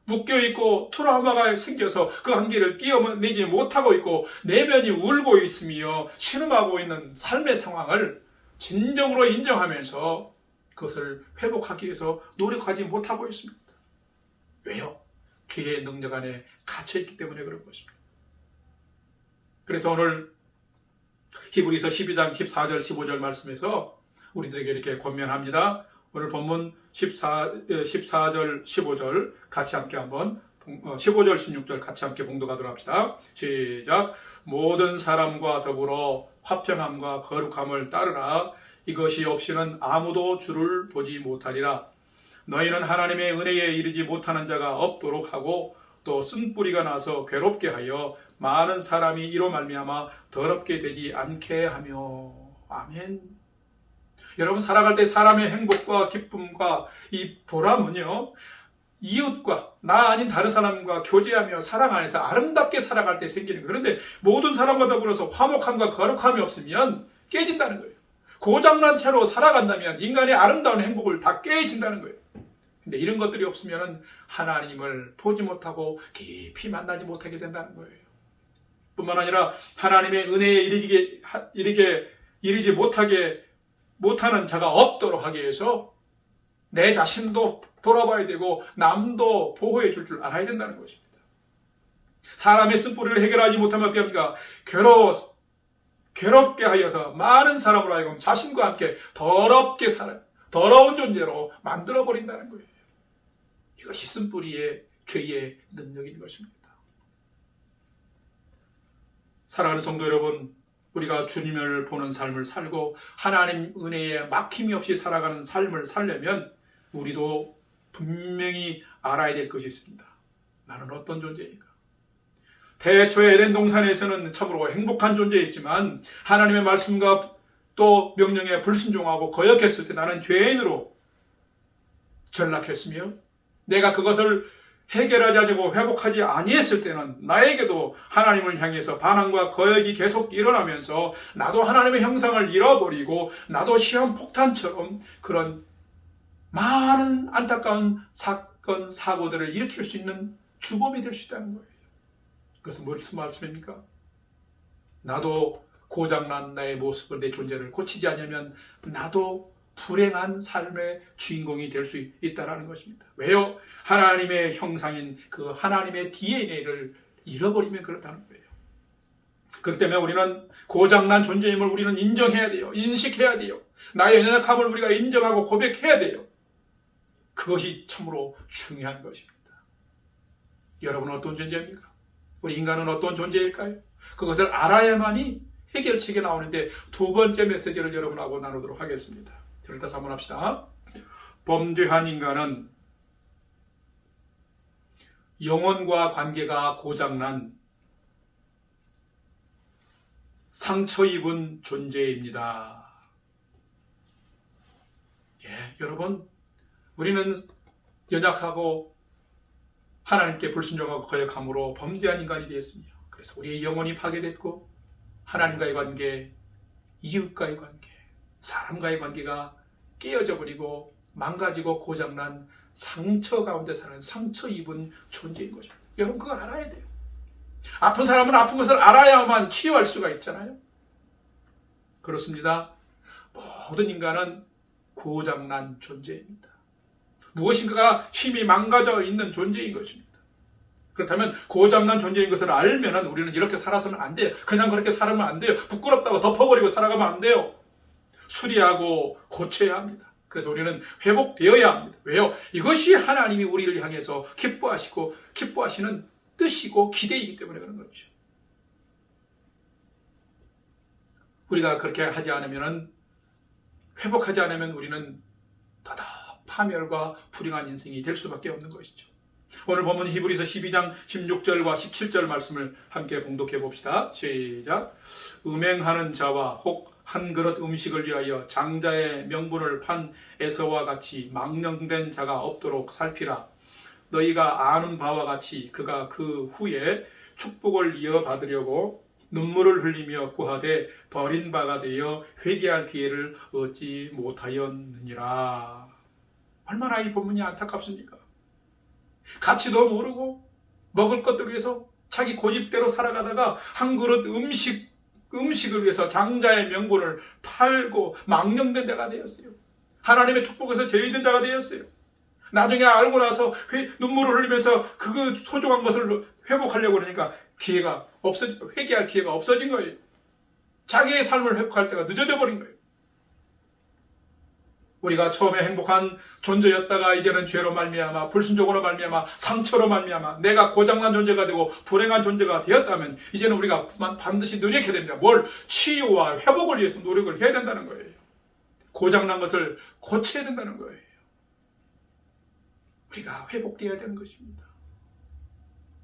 [SPEAKER 1] 묶여있고 트라우마가 생겨서 그 한계를 뛰어내지 못하고 있고 내면이 울고 있으며 신음하고 있는 삶의 상황을 진정으로 인정하면서 그것을 회복하기 위해서 노력하지 못하고 있습니다. 왜요? 죄의 능력 안에 갇혀있기 때문에 그런 것입니다. 그래서 오늘 히브리서 12장 14절 15절 말씀에서 우리들에게 이렇게 권면합니다. 오늘 본문 14절 15절 같이 함께 한번 15절 16절 같이 함께 봉독하도록 합시다. 시작. 모든 사람과 더불어 화평함과 거룩함을 따르라. 이것이 없이는 아무도 주를 보지 못하리라. 너희는 하나님의 은혜에 이르지 못하는 자가 없도록 하고 또 쓴뿌리가 나서 괴롭게 하여 많은 사람이 이로 말미암아 더럽게 되지 않게 하며. 아멘. 여러분, 살아갈 때 사람의 행복과 기쁨과 이 보람은요, 이웃과 나 아닌 다른 사람과 교제하며 사랑 안에서 아름답게 살아갈 때 생기는 거예요. 그런데 모든 사람과 더불어서 화목함과 거룩함이 없으면 깨진다는 거예요. 고장난 채로 살아간다면 인간의 아름다운 행복을 다 깨진다는 거예요. 근데 이런 것들이 없으면 하나님을 보지 못하고 깊이 만나지 못하게 된다는 거예요. 뿐만 아니라 하나님의 은혜에 이르지 못하는 자가 없도록 하기 위해서 내 자신도 돌아봐야 되고 남도 보호해 줄 알아야 된다는 것입니다. 사람의 쓴뿌리를 해결하지 못하면 어떻게 합니까? 괴롭게 하여서 많은 사람으로 하여금 자신과 함께 더럽게 살아요. 더러운 존재로 만들어버린다는 거예요. 이것이 쓴뿌리의 죄의 능력인 것입니다. 사랑하는 성도 여러분, 우리가 주님을 보는 삶을 살고 하나님 은혜에 막힘이 없이 살아가는 삶을 살려면 우리도 분명히 알아야 될 것이 있습니다. 나는 어떤 존재인가? 태초에 에덴 동산에서는 참으로 행복한 존재였지만 하나님의 말씀과 또 명령에 불순종하고 거역했을 때 나는 죄인으로 전락했으며 내가 그것을 해결하지 않고 회복하지 아니했을 때는 나에게도 하나님을 향해서 반항과 거역이 계속 일어나면서 나도 하나님의 형상을 잃어버리고 나도 시험 폭탄처럼 그런 많은 안타까운 사건, 사고들을 일으킬 수 있는 주범이 될 수 있다는 거예요. 그것은 무슨 말씀입니까? 나도 고장난 나의 모습을, 내 존재를 고치지 않으면 나도 불행한 삶의 주인공이 될 수 있다는 것입니다. 왜요? 하나님의 형상인 그 하나님의 DNA를 잃어버리면 그렇다는 거예요. 그렇기 때문에 우리는 고장난 존재임을 우리는 인정해야 돼요. 인식해야 돼요. 나의 연약함을 우리가 인정하고 고백해야 돼요. 그것이 참으로 중요한 것입니다. 여러분은 어떤 존재입니까? 우리 인간은 어떤 존재일까요? 그것을 알아야만이 해결책이 나오는데 두 번째 메시지를 여러분하고 나누도록 하겠습니다. 다시 한번 합시다. 범죄한 인간은 영혼과 관계가 고장난 상처 입은 존재입니다. 여러분, 우리는 연약하고 하나님께 불순종하고 거역함으로 범죄한 인간이 되었습니다. 그래서 우리의 영혼이 파괴됐고 하나님과의 관계, 이웃과의 관계, 사람과의 관계가 깨어져 버리고 망가지고 고장난 상처 가운데 사는 상처 입은 존재인 것입니다. 여러분 그거 알아야 돼요. 아픈 사람은 아픈 것을 알아야만 치유할 수가 있잖아요. 그렇습니다. 모든 인간은 고장난 존재입니다. 무엇인가가 힘이 망가져 있는 존재인 것입니다. 그렇다면 고장난 존재인 것을 알면 우리는 이렇게 살아서는 안 돼요. 그냥 그렇게 살면 안 돼요. 부끄럽다고 덮어버리고 살아가면 안 돼요. 수리하고 고쳐야 합니다. 그래서 우리는 회복되어야 합니다. 왜요? 이것이 하나님이 우리를 향해서 기뻐하시고 기뻐하시는 뜻이고 기대이기 때문에 그런 거죠. 우리가 그렇게 하지 않으면, 회복하지 않으면 우리는 더더욱 파멸과 불행한 인생이 될 수밖에 없는 것이죠. 오늘 본문 히브리서 12장 16절과 17절 말씀을 함께 봉독해 봅시다. 시작. 음행하는 자와 혹 한 그릇 음식을 위하여 장자의 명분을 판 에서와 같이 망령된 자가 없도록 살피라. 너희가 아는 바와 같이 그가 그 후에 축복을 이어받으려고 눈물을 흘리며 구하되 버린 바가 되어 회개할 기회를 얻지 못하였느니라. 얼마나 이 본문이 안타깝습니까? 가치도 모르고 먹을 것들 위해서 자기 고집대로 살아가다가 한 그릇 음식을 위해서 장자의 명분을 팔고 망령된 자가 되었어요. 하나님의 축복에서 제외된 자가 되었어요. 나중에 알고 나서 눈물을 흘리면서 그 소중한 것을 회복하려고 그러니까 회개할 기회가 없어진 거예요. 자기의 삶을 회복할 때가 늦어져 버린 거예요. 우리가 처음에 행복한 존재였다가 이제는 죄로 말미암아 불순종으로 말미암아 상처로 말미암아 내가 고장난 존재가 되고 불행한 존재가 되었다면 이제는 우리가 반드시 노력해야 됩니다. 뭘? 치유와 회복을 위해서 노력을 해야 된다는 거예요. 고장난 것을 고쳐야 된다는 거예요. 우리가 회복되어야 되는 것입니다.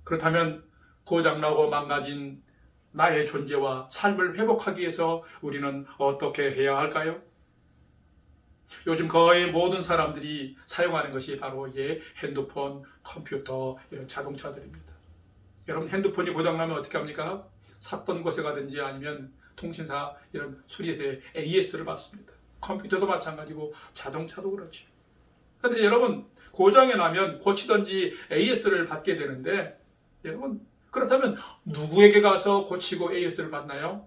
[SPEAKER 1] 그렇다면 고장나고 망가진 나의 존재와 삶을 회복하기 위해서 우리는 어떻게 해야 할까요? 요즘 거의 모든 사람들이 사용하는 것이 바로 이게 핸드폰, 컴퓨터, 이런 자동차들입니다. 여러분 핸드폰이 고장나면 어떻게 합니까? 샀던 곳에 가든지 아니면 통신사 이런 수리회사에 AS를 받습니다. 컴퓨터도 마찬가지고 자동차도 그렇죠. 그런데 여러분 고장이 나면 고치든지 AS를 받게 되는데 여러분 그렇다면 누구에게 가서 고치고 AS를 받나요?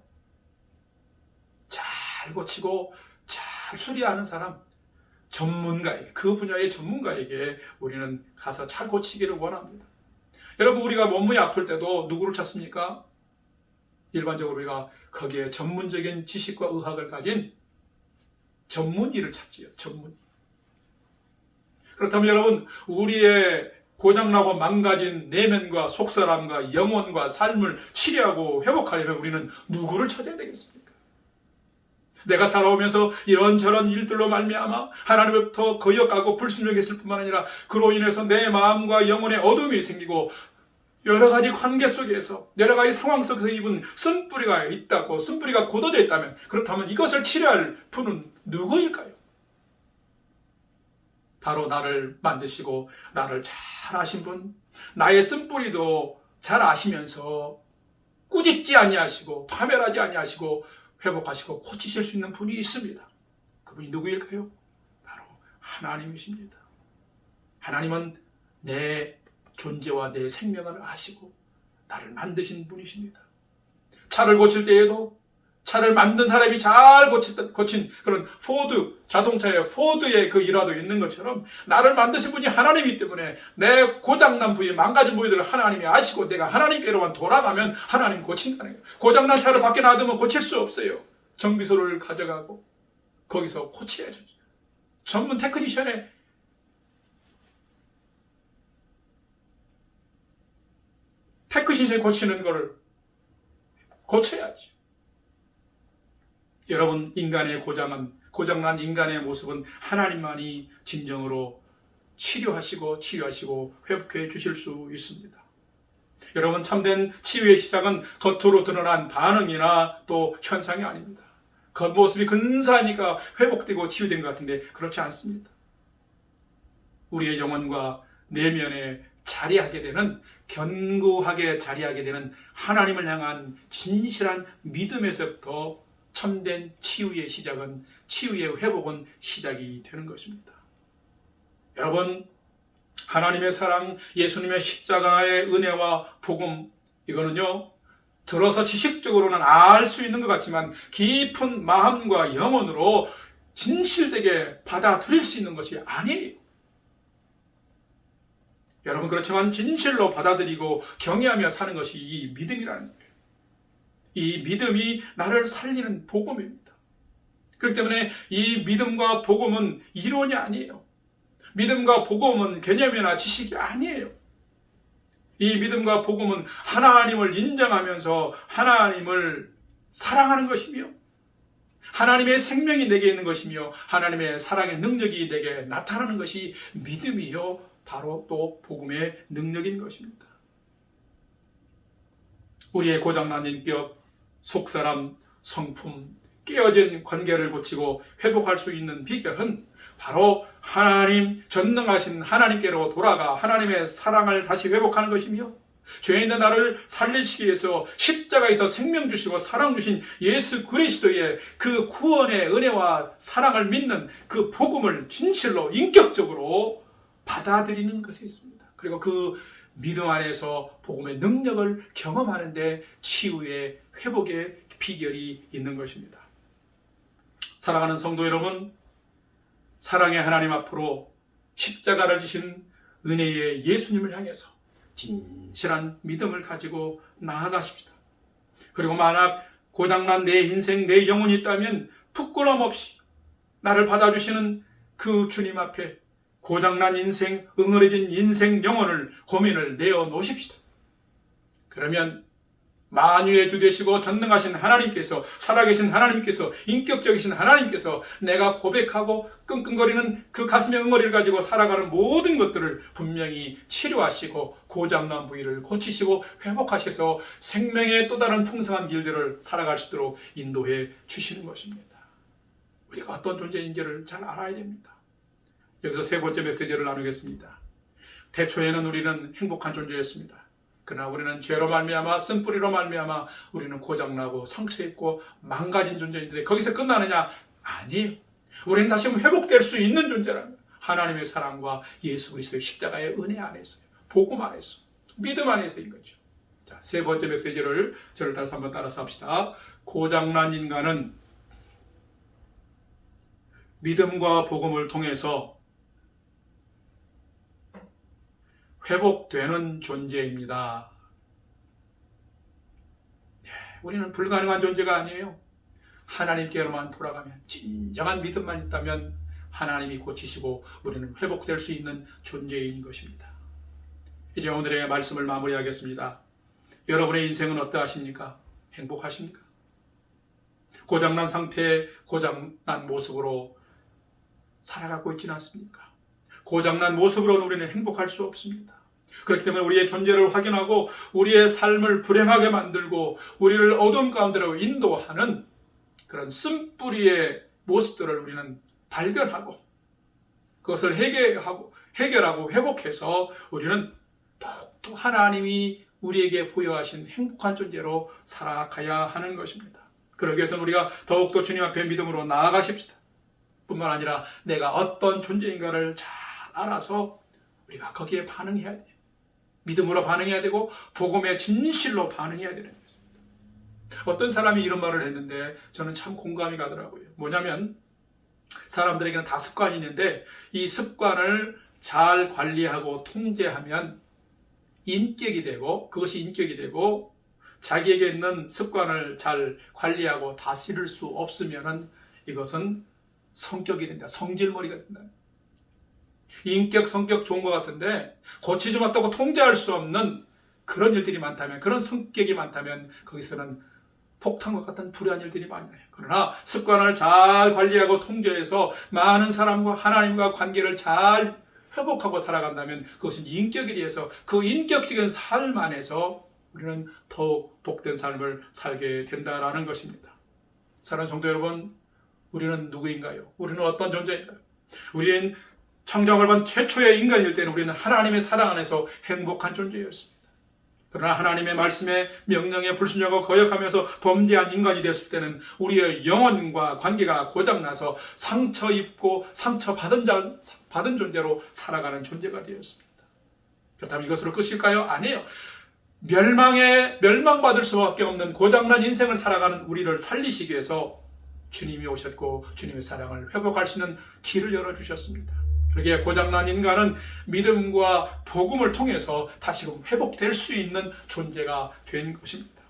[SPEAKER 1] 잘 고치고 잘 수리하는 사람, 전문가에게, 그 분야의 전문가에게 우리는 가서 잘 고치기를 원합니다. 여러분 우리가 몸이 아플 때도 누구를 찾습니까? 일반적으로 우리가 거기에 전문적인 지식과 의학을 가진 전문의를 찾지요. 전문의. 그렇다면 여러분, 우리의 고장나고 망가진 내면과 속사람과 영혼과 삶을 치료하고 회복하려면 우리는 누구를 찾아야 되겠습니까? 내가 살아오면서 이런저런 일들로 말미암아 하나님으로부터 거역하고 불순종했을 뿐만 아니라 그로 인해서 내 마음과 영혼에 어둠이 생기고 여러 가지 관계 속에서 여러 가지 상황 속에서 입은 쓴뿌리가 있다고, 쓴뿌리가 굳어져 있다면, 그렇다면 이것을 치료할 분은 누구일까요? 바로 나를 만드시고 나를 잘 아신 분, 나의 쓴뿌리도 잘 아시면서 꾸짖지 아니하시고 파멸하지 아니하시고 회복하시고 고치실 수 있는 분이 있습니다. 그분이 누구일까요? 바로 하나님이십니다. 하나님은 내 존재와 내 생명을 아시고 나를 만드신 분이십니다. 차를 고칠 때에도 차를 만든 사람이 잘 고친 그런 포드, 자동차의 포드의 그 일화도 있는 것처럼 나를 만드신 분이 하나님이기 때문에 내 고장난 부위, 망가진 부위들을 하나님이 아시고 내가 하나님께로만 돌아가면 하나님 고친다는 거예요. 고장난 차를 밖에 놔두면 고칠 수 없어요. 정비소를 가져가고 거기서 고쳐야죠. 전문 테크니션의 테크니션이 고치는 거를 고쳐야죠. 여러분, 인간의 고장난 인간의 모습은 하나님만이 진정으로 치료하시고 회복해 주실 수 있습니다. 여러분, 참된 치유의 시작은 겉으로 드러난 반응이나 또 현상이 아닙니다. 겉모습이 근사하니까 회복되고 치유된 것 같은데 그렇지 않습니다. 우리의 영혼과 내면에 자리하게 되는, 견고하게 자리하게 되는 하나님을 향한 진실한 믿음에서부터 참된 치유의 시작은, 치유의 회복은 시작이 되는 것입니다. 여러분, 하나님의 사랑, 예수님의 십자가의 은혜와 복음, 이거는요, 들어서 지식적으로는 알 수 있는 것 같지만 깊은 마음과 영혼으로 진실되게 받아들일 수 있는 것이 아니에요. 여러분, 그렇지만 진실로 받아들이고 경외하며 사는 것이 이 믿음이라는 거예요. 이 믿음이 나를 살리는 복음입니다. 그렇기 때문에 이 믿음과 복음은 이론이 아니에요. 믿음과 복음은 개념이나 지식이 아니에요. 이 믿음과 복음은 하나님을 인정하면서 하나님을 사랑하는 것이며 하나님의 생명이 내게 있는 것이며 하나님의 사랑의 능력이 내게 나타나는 것이 믿음이요, 바로 또 복음의 능력인 것입니다. 우리의 고장난 인격, 속사람, 성품, 깨어진 관계를 고치고 회복할 수 있는 비결은 바로 하나님, 전능하신 하나님께로 돌아가 하나님의 사랑을 다시 회복하는 것이며 죄 있는 나를 살리시기 위해서 십자가에서 생명 주시고 사랑 주신 예수 그리스도의 그 구원의 은혜와 사랑을 믿는 그 복음을 진실로 인격적으로 받아들이는 것에 있습니다. 그리고 그 믿음 안에서 복음의 능력을 경험하는 데 치유의 회복의 비결이 있는 것입니다. 사랑하는 성도 여러분, 사랑의 하나님 앞으로 십자가를 지신 은혜의 예수님을 향해서 진실한 믿음을 가지고 나아가십시다. 그리고 만약 고장난 내 인생, 내 영혼이 있다면 부끄러움 없이 나를 받아주시는 그 주님 앞에 고장난 인생, 응어려진 인생 영혼을, 고민을 내어놓으십시다. 그러면 만유의 주 되시고 전능하신 하나님께서, 살아계신 하나님께서, 인격적이신 하나님께서 내가 고백하고 끙끙거리는 그 가슴의 응어리를 가지고 살아가는 모든 것들을 분명히 치료하시고 고장난 부위를 고치시고 회복하셔서 생명의 또 다른 풍성한 길들을 살아갈 수 있도록 인도해 주시는 것입니다. 우리가 어떤 존재인지를 잘 알아야 됩니다. 여기서 세 번째 메시지를 나누겠습니다. 태초에는 우리는 행복한 존재였습니다. 그러나 우리는 죄로 말미암아, 쓴뿌리로 말미암아 우리는 고장나고 상처있고 망가진 존재인데 거기서 끝나느냐? 아니에요. 우리는 다시 한번 회복될 수 있는 존재라는 하나님의 사랑과 예수 그리스도의 십자가의 은혜 안에서요, 복음 안에서, 믿음 안에서인 거죠. 자, 세 번째 메시지를 저를 다시 한번 따라서 합시다. 고장난 인간은 믿음과 복음을 통해서 회복되는 존재입니다. 우리는 불가능한 존재가 아니에요. 하나님께로만 돌아가면, 진정한 믿음만 있다면 하나님이 고치시고 우리는 회복될 수 있는 존재인 것입니다. 이제 오늘의 말씀을 마무리하겠습니다. 여러분의 인생은 어떠하십니까? 행복하십니까? 고장난 상태에 고장난 모습으로 살아가고 있지는 않습니까? 고장난 모습으로는 우리는 행복할 수 없습니다. 그렇기 때문에 우리의 존재를 확인하고 우리의 삶을 불행하게 만들고 우리를 어둠 가운데로 인도하는 그런 쓴뿌리의 모습들을 우리는 발견하고 그것을 해결하고 회복해서 우리는 더욱더 하나님이 우리에게 부여하신 행복한 존재로 살아가야 하는 것입니다. 그러기 위해서는 우리가 더욱더 주님 앞에 믿음으로 나아가십시다. 뿐만 아니라 내가 어떤 존재인가를 잘 알아서 우리가 거기에 반응해야 돼요. 믿음으로 반응해야 되고 복음의 진실로 반응해야 되는 것입니다. 어떤 사람이 이런 말을 했는데 저는 참 공감이 가더라고요. 뭐냐면 사람들에게는 다 습관이 있는데 이 습관을 잘 관리하고 통제하면 인격이 되고 그것이 인격이 되고 자기에게 있는 습관을 잘 관리하고 다스릴 수 없으면 이것은 성격이 된다. 성질머리가 된다. 인격, 성격 좋은 것 같은데 고치지 못하고 통제할 수 없는 그런 일들이 많다면, 그런 성격이 많다면 거기서는 폭탄과 같은 불의한 일들이 많이 나요. 그러나 습관을 잘 관리하고 통제해서 많은 사람과 하나님과 관계를 잘 회복하고 살아간다면 그것은 인격에 대해서 그 인격적인 삶 안에서 우리는 더욱 복된 삶을 살게 된다라는 것입니다. 사랑하는 성도 여러분, 우리는 누구인가요? 우리는 어떤 존재인가요? 우리는 창조함을 받은 최초의 인간일 때는 우리는 하나님의 사랑 안에서 행복한 존재였습니다. 그러나 하나님의 말씀에 명령에 불순종하고 거역하면서 범죄한 인간이 됐을 때는 우리의 영혼과 관계가 고장나서 상처 입고 상처받은 존재로 살아가는 존재가 되었습니다. 그렇다면 이것으로 끝일까요? 아니에요. 멸망받을 수밖에 없는 고장난 인생을 살아가는 우리를 살리시기 위해서 주님이 오셨고 주님의 사랑을 회복할 수 있는 길을 열어주셨습니다. 그러기에 고장난 인간은 믿음과 복음을 통해서 다시금 회복될 수 있는 존재가 된 것입니다.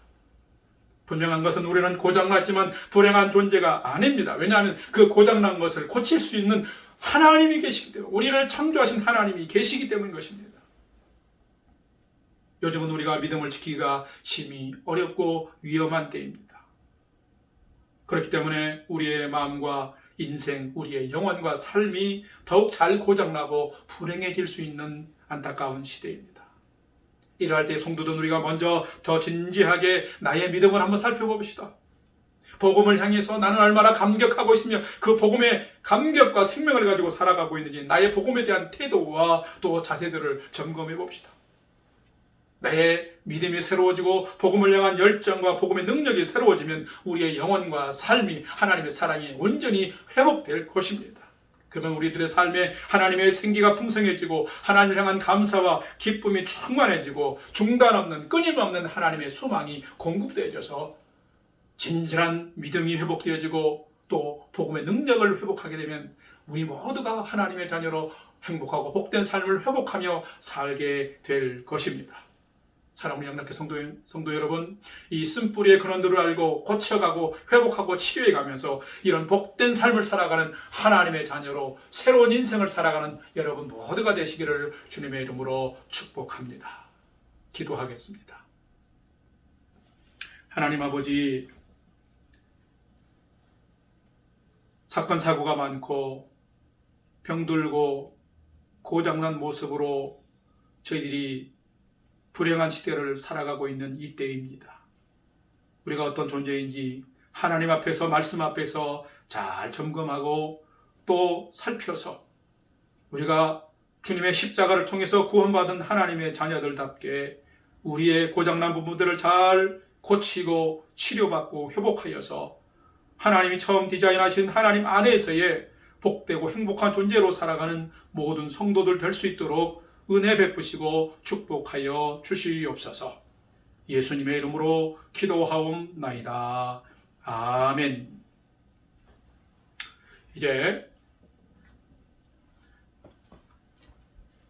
[SPEAKER 1] 분명한 것은 우리는 고장났지만 불행한 존재가 아닙니다. 왜냐하면 그 고장난 것을 고칠 수 있는 하나님이 계시기 때문에, 우리를 창조하신 하나님이 계시기 때문인 것입니다. 요즘은 우리가 믿음을 지키기가 심히 어렵고 위험한 때입니다. 그렇기 때문에 우리의 마음과 인생, 우리의 영혼과 삶이 더욱 잘 고장나고 불행해질 수 있는 안타까운 시대입니다. 이러할 때 성도들 우리가 먼저 더 진지하게 나의 믿음을 한번 살펴봅시다. 복음을 향해서 나는 얼마나 감격하고 있으며 그 복음의 감격과 생명을 가지고 살아가고 있는지 나의 복음에 대한 태도와 또 자세들을 점검해 봅시다. 나의 믿음이 새로워지고 복음을 향한 열정과 복음의 능력이 새로워지면 우리의 영혼과 삶이 하나님의 사랑이 온전히 회복될 것입니다. 그러면 우리들의 삶에 하나님의 생기가 풍성해지고 하나님을 향한 감사와 기쁨이 충만해지고 중단 없는 끊임없는 하나님의 소망이 공급되어져서 진실한 믿음이 회복되어지고 또 복음의 능력을 회복하게 되면 우리 모두가 하나님의 자녀로 행복하고 복된 삶을 회복하며 살게 될 것입니다. 사랑하는 영락교 성도 여러분, 이 쓴뿌리의 근원들을 알고 고쳐가고 회복하고 치료해가면서 이런 복된 삶을 살아가는 하나님의 자녀로 새로운 인생을 살아가는 여러분 모두가 되시기를 주님의 이름으로 축복합니다. 기도하겠습니다. 하나님 아버지, 사건 사고가 많고 병들고 고장난 모습으로 저희들이 불행한 시대를 살아가고 있는 이때입니다. 우리가 어떤 존재인지 하나님 앞에서 말씀 앞에서 잘 점검하고 또 살펴서 우리가 주님의 십자가를 통해서 구원받은 하나님의 자녀들답게 우리의 고장난 부분들을 잘 고치고 치료받고 회복하여서 하나님이 처음 디자인하신 하나님 안에서의 복되고 행복한 존재로 살아가는 모든 성도들 될 수 있도록 은혜 베푸시고 축복하여 주시옵소서. 예수님의 이름으로 기도하옵나이다. 아멘. 이제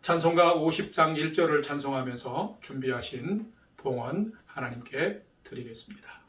[SPEAKER 1] 찬송가 50장 1절을 찬송하면서 준비하신 봉헌 하나님께 드리겠습니다.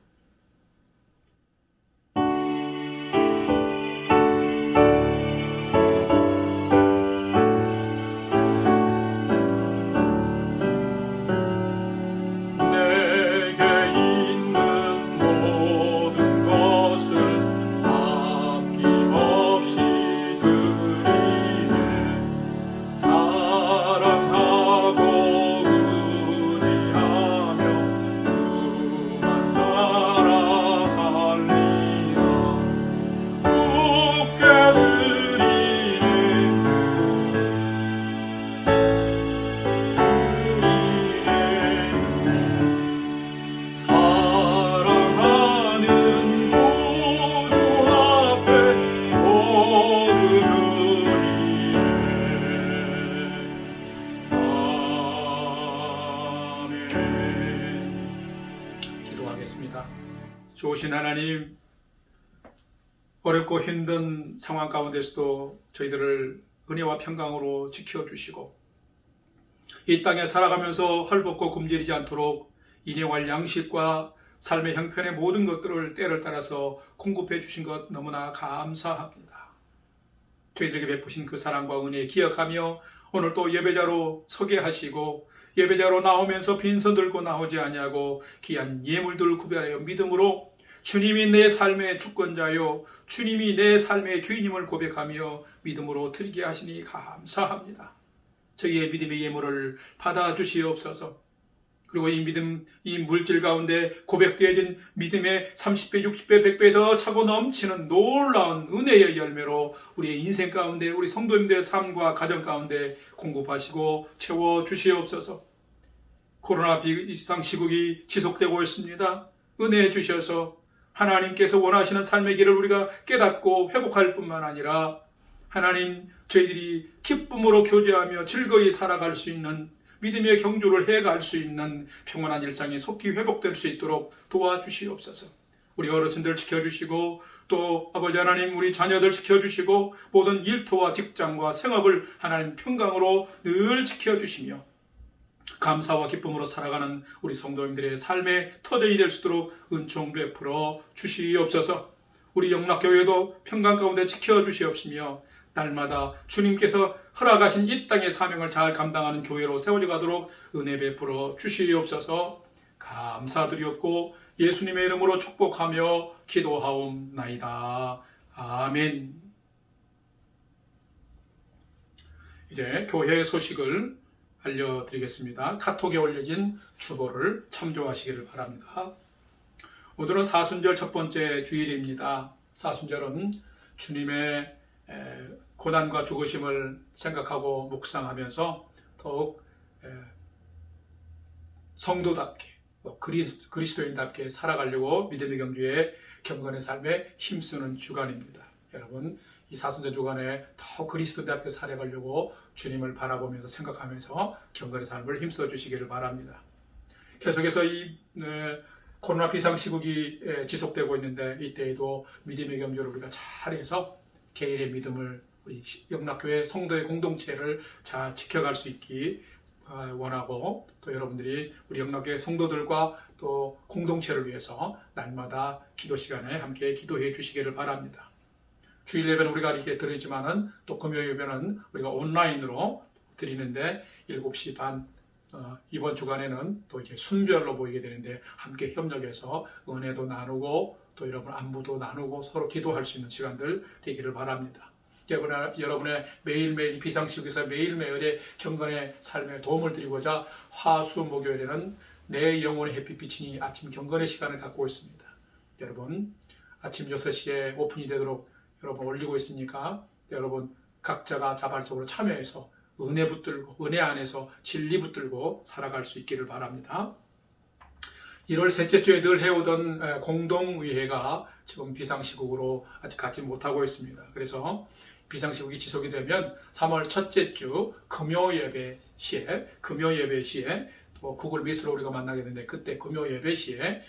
[SPEAKER 1] 기도하겠습니다. 좋으신 하나님, 어렵고 힘든 상황 가운데서도 저희들을 은혜와 평강으로 지켜주시고 이 땅에 살아가면서 헐벗고 굶주리지 않도록 인애와 양식과 삶의 형편의 모든 것들을 때를 따라서 공급해 주신 것 너무나 감사합니다. 저희들에게 베푸신 그 사랑과 은혜 기억하며 오늘 또 예배자로 소개하시고 예배자로 나오면서 빈손 들고 나오지 아니하고 귀한 예물들을 구별하여 믿음으로 주님이 내 삶의 주권자요 주님이 내 삶의 주인임을 고백하며 믿음으로 드리게 하시니 감사합니다. 저희의 믿음의 예물을 받아주시옵소서. 그리고 이 믿음, 이 물질 가운데 고백되어진 믿음의 30배, 60배, 100배 더 차고 넘치는 놀라운 은혜의 열매로 우리의 인생 가운데 우리 성도님들의 삶과 가정 가운데 공급하시고 채워주시옵소서. 코로나 비상 시국이 지속되고 있습니다. 은혜해 주셔서 하나님께서 원하시는 삶의 길을 우리가 깨닫고 회복할 뿐만 아니라 하나님 저희들이 기쁨으로 교제하며 즐거이 살아갈 수 있는 믿음의 경주를 해갈 수 있는 평온한 일상이 속히 회복될 수 있도록 도와주시옵소서. 우리 어르신들 지켜주시고 또 아버지 하나님 우리 자녀들 지켜주시고 모든 일터와 직장과 생업을 하나님 평강으로 늘 지켜주시며 감사와 기쁨으로 살아가는 우리 성도님들의 삶의 터전이 될 수 있도록 은총 베풀어 주시옵소서. 우리 영락교회도 평강 가운데 지켜주시옵시며 날마다 주님께서 허락하신 이 땅의 사명을 잘 감당하는 교회로 세워져 가도록 은혜 베풀어 주시옵소서. 감사드리옵고 예수님의 이름으로 축복하며 기도하옵나이다. 아멘. 이제 교회 소식을 알려드리겠습니다. 카톡에 올려진 주보를 참조하시기를 바랍니다. 오늘은 사순절 첫 번째 주일입니다. 사순절은 주님의 고난과 죽으심을 생각하고 묵상하면서 더욱 성도답게 그리스도인답게 살아가려고 믿음의 경주에 경건의 삶에 힘쓰는 주간입니다. 여러분 이 사순절 주간에 더 그리스도인답게 살아가려고 주님을 바라보면서 생각하면서 경건의 삶을 힘써 주시기를 바랍니다. 계속해서 이 코로나 비상시국이 지속되고 있는데 이때에도 믿음의 경주를 우리가 잘해서 개인의 믿음을 우리 영락교회 성도의 공동체를 잘 지켜갈 수 있기 원하고 또 여러분들이 우리 영락교회 성도들과 또 공동체를 위해서 날마다 기도 시간에 함께 기도해 주시기를 바랍니다. 주일 예배는 우리가 이렇게 드리지만은 또 금요일 예배는 우리가 온라인으로 드리는데 7시 반 이번 주간에는 또 이제 순별로 모이게 되는데 함께 협력해서 은혜도 나누고 또 여러분 안부도 나누고 서로 기도할 수 있는 시간들 되기를 바랍니다. 여러분의 매일매일 비상시국에서 매일매일의 경건의 삶에 도움을 드리고자 화수 목요일에는 내 영혼의 햇빛 비치니 아침 경건의 시간을 갖고 있습니다. 여러분 아침 6시에 오픈이 되도록 여러분 올리고 있으니까 여러분 각자가 자발적으로 참여해서 은혜 붙들고 은혜 안에서 진리 붙들고 살아갈 수 있기를 바랍니다. 1월 셋째 주에 늘 해오던 공동의회가 지금 비상시국으로 아직 갖지 못하고 있습니다. 그래서 비상시국이 지속이 되면 3월 첫째 주 금요 예배 시에 또 구글 미스로 우리가 만나게 되는데 그때 금요 예배 시에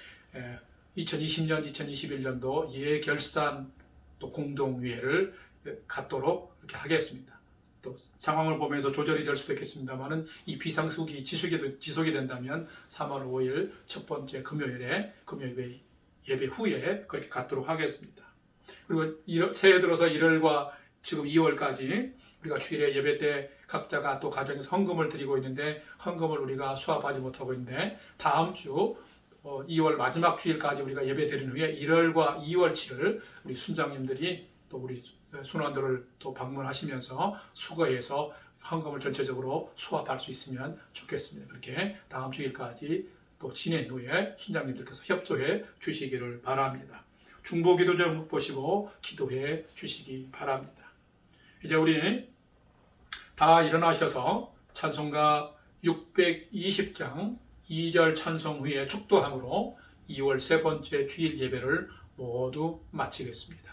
[SPEAKER 1] 2020년, 2021년도 예결산 또 공동의회를 갖도록 이렇게 하겠습니다. 또 상황을 보면서 조절이 될 수도 있겠습니다만은 이 비상시국이 지속이 된다면 3월 5일 첫 번째 금요일에 예배 후에 그렇게 갖도록 하겠습니다. 그리고 새해 들어서 1월과 지금 2월까지 우리가 주일에 예배 때 각자가 또 가정에서 헌금을 드리고 있는데 헌금을 우리가 수합하지 못하고 있는데 다음 주 2월 마지막 주일까지 우리가 예배 드린 후에 1월과 2월 7일 우리 순장님들이 또 우리 순원들을 또 방문하시면서 수거해서 헌금을 전체적으로 수합할 수 있으면 좋겠습니다. 그렇게 다음 주일까지 또 지낸 후에 순장님들께서 협조해 주시기를 바랍니다. 중보기도 좀 보시고 기도해 주시기 바랍니다. 이제 우리 다 일어나셔서 찬송가 620장 2절 찬송 후에 축도함으로 2월 세 번째 주일 예배를 모두 마치겠습니다.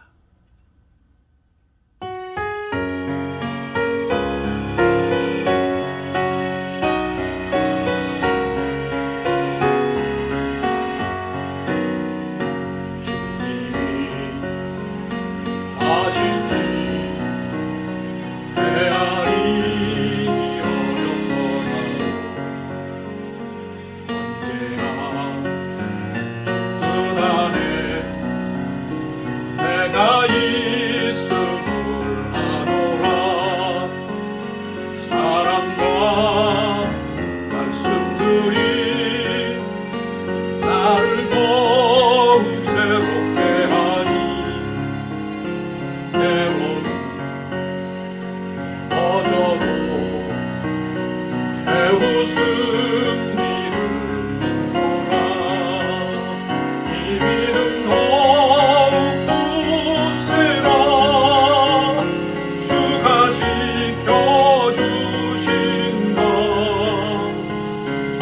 [SPEAKER 1] 승리를 믿노라. 이 믿음 더욱 굳세라. 주가 지켜주신다.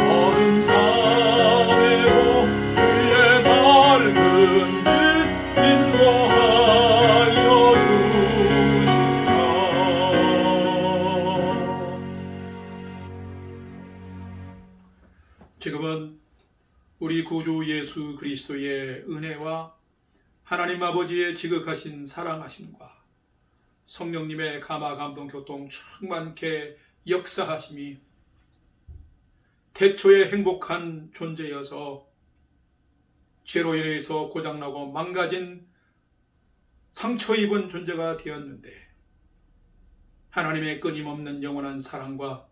[SPEAKER 1] 어둠 밤에도 주의 밝은 빛 인도하여 주신다. 지금은 우리 구주 예수 그리스도의 은혜와 하나님 아버지의 지극하신 사랑하심과 성령님의 감화 감동 교통 충만케 역사하심이 태초에 행복한 존재여서 죄로 인해서 고장나고 망가진 상처 입은 존재가 되었는데 하나님의 끊임없는 영원한 사랑과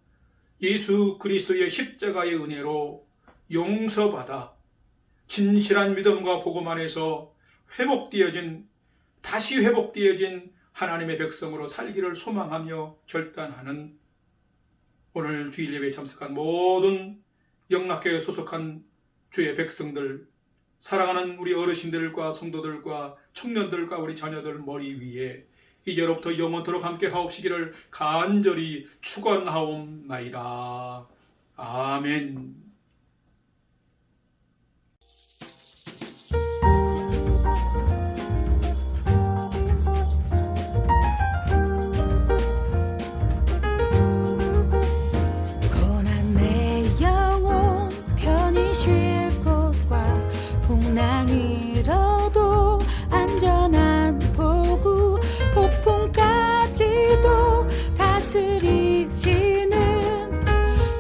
[SPEAKER 1] 예수 그리스도의 십자가의 은혜로 용서받아 진실한 믿음과 복음 안에서 다시 회복되어진 하나님의 백성으로 살기를 소망하며 결단하는 오늘 주일 예배에 참석한 모든 영락교회에 소속한 주의 백성들, 사랑하는 우리 어르신들과 성도들과 청년들과 우리 자녀들 머리 위에 이제로부터 영원토록 함께 하옵시기를 간절히 축원하옵나이다. 아멘.
[SPEAKER 4] 고난 내 영혼 편히 쉴 곳과 풍랑이 일어도 안전한 포구 폭풍까지도 다스리시는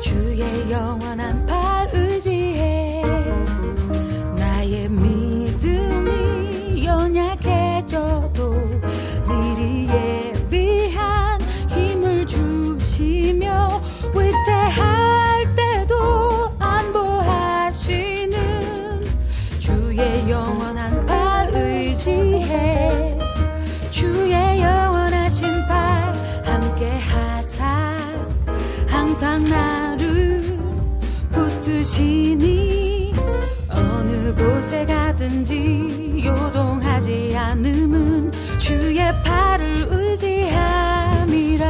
[SPEAKER 4] 주의 영원한 팔 의지해 나의 믿음이 연약해져도 미리 예비한 힘을 주시며 위태할 때도 안보하시는 주의 영원한 팔 의지해 주의 영원하신 팔 함께 하사 항상 나를 붙드시니 어느 곳에 가든지 요동하지 않음은 주의 팔을 의지함이라.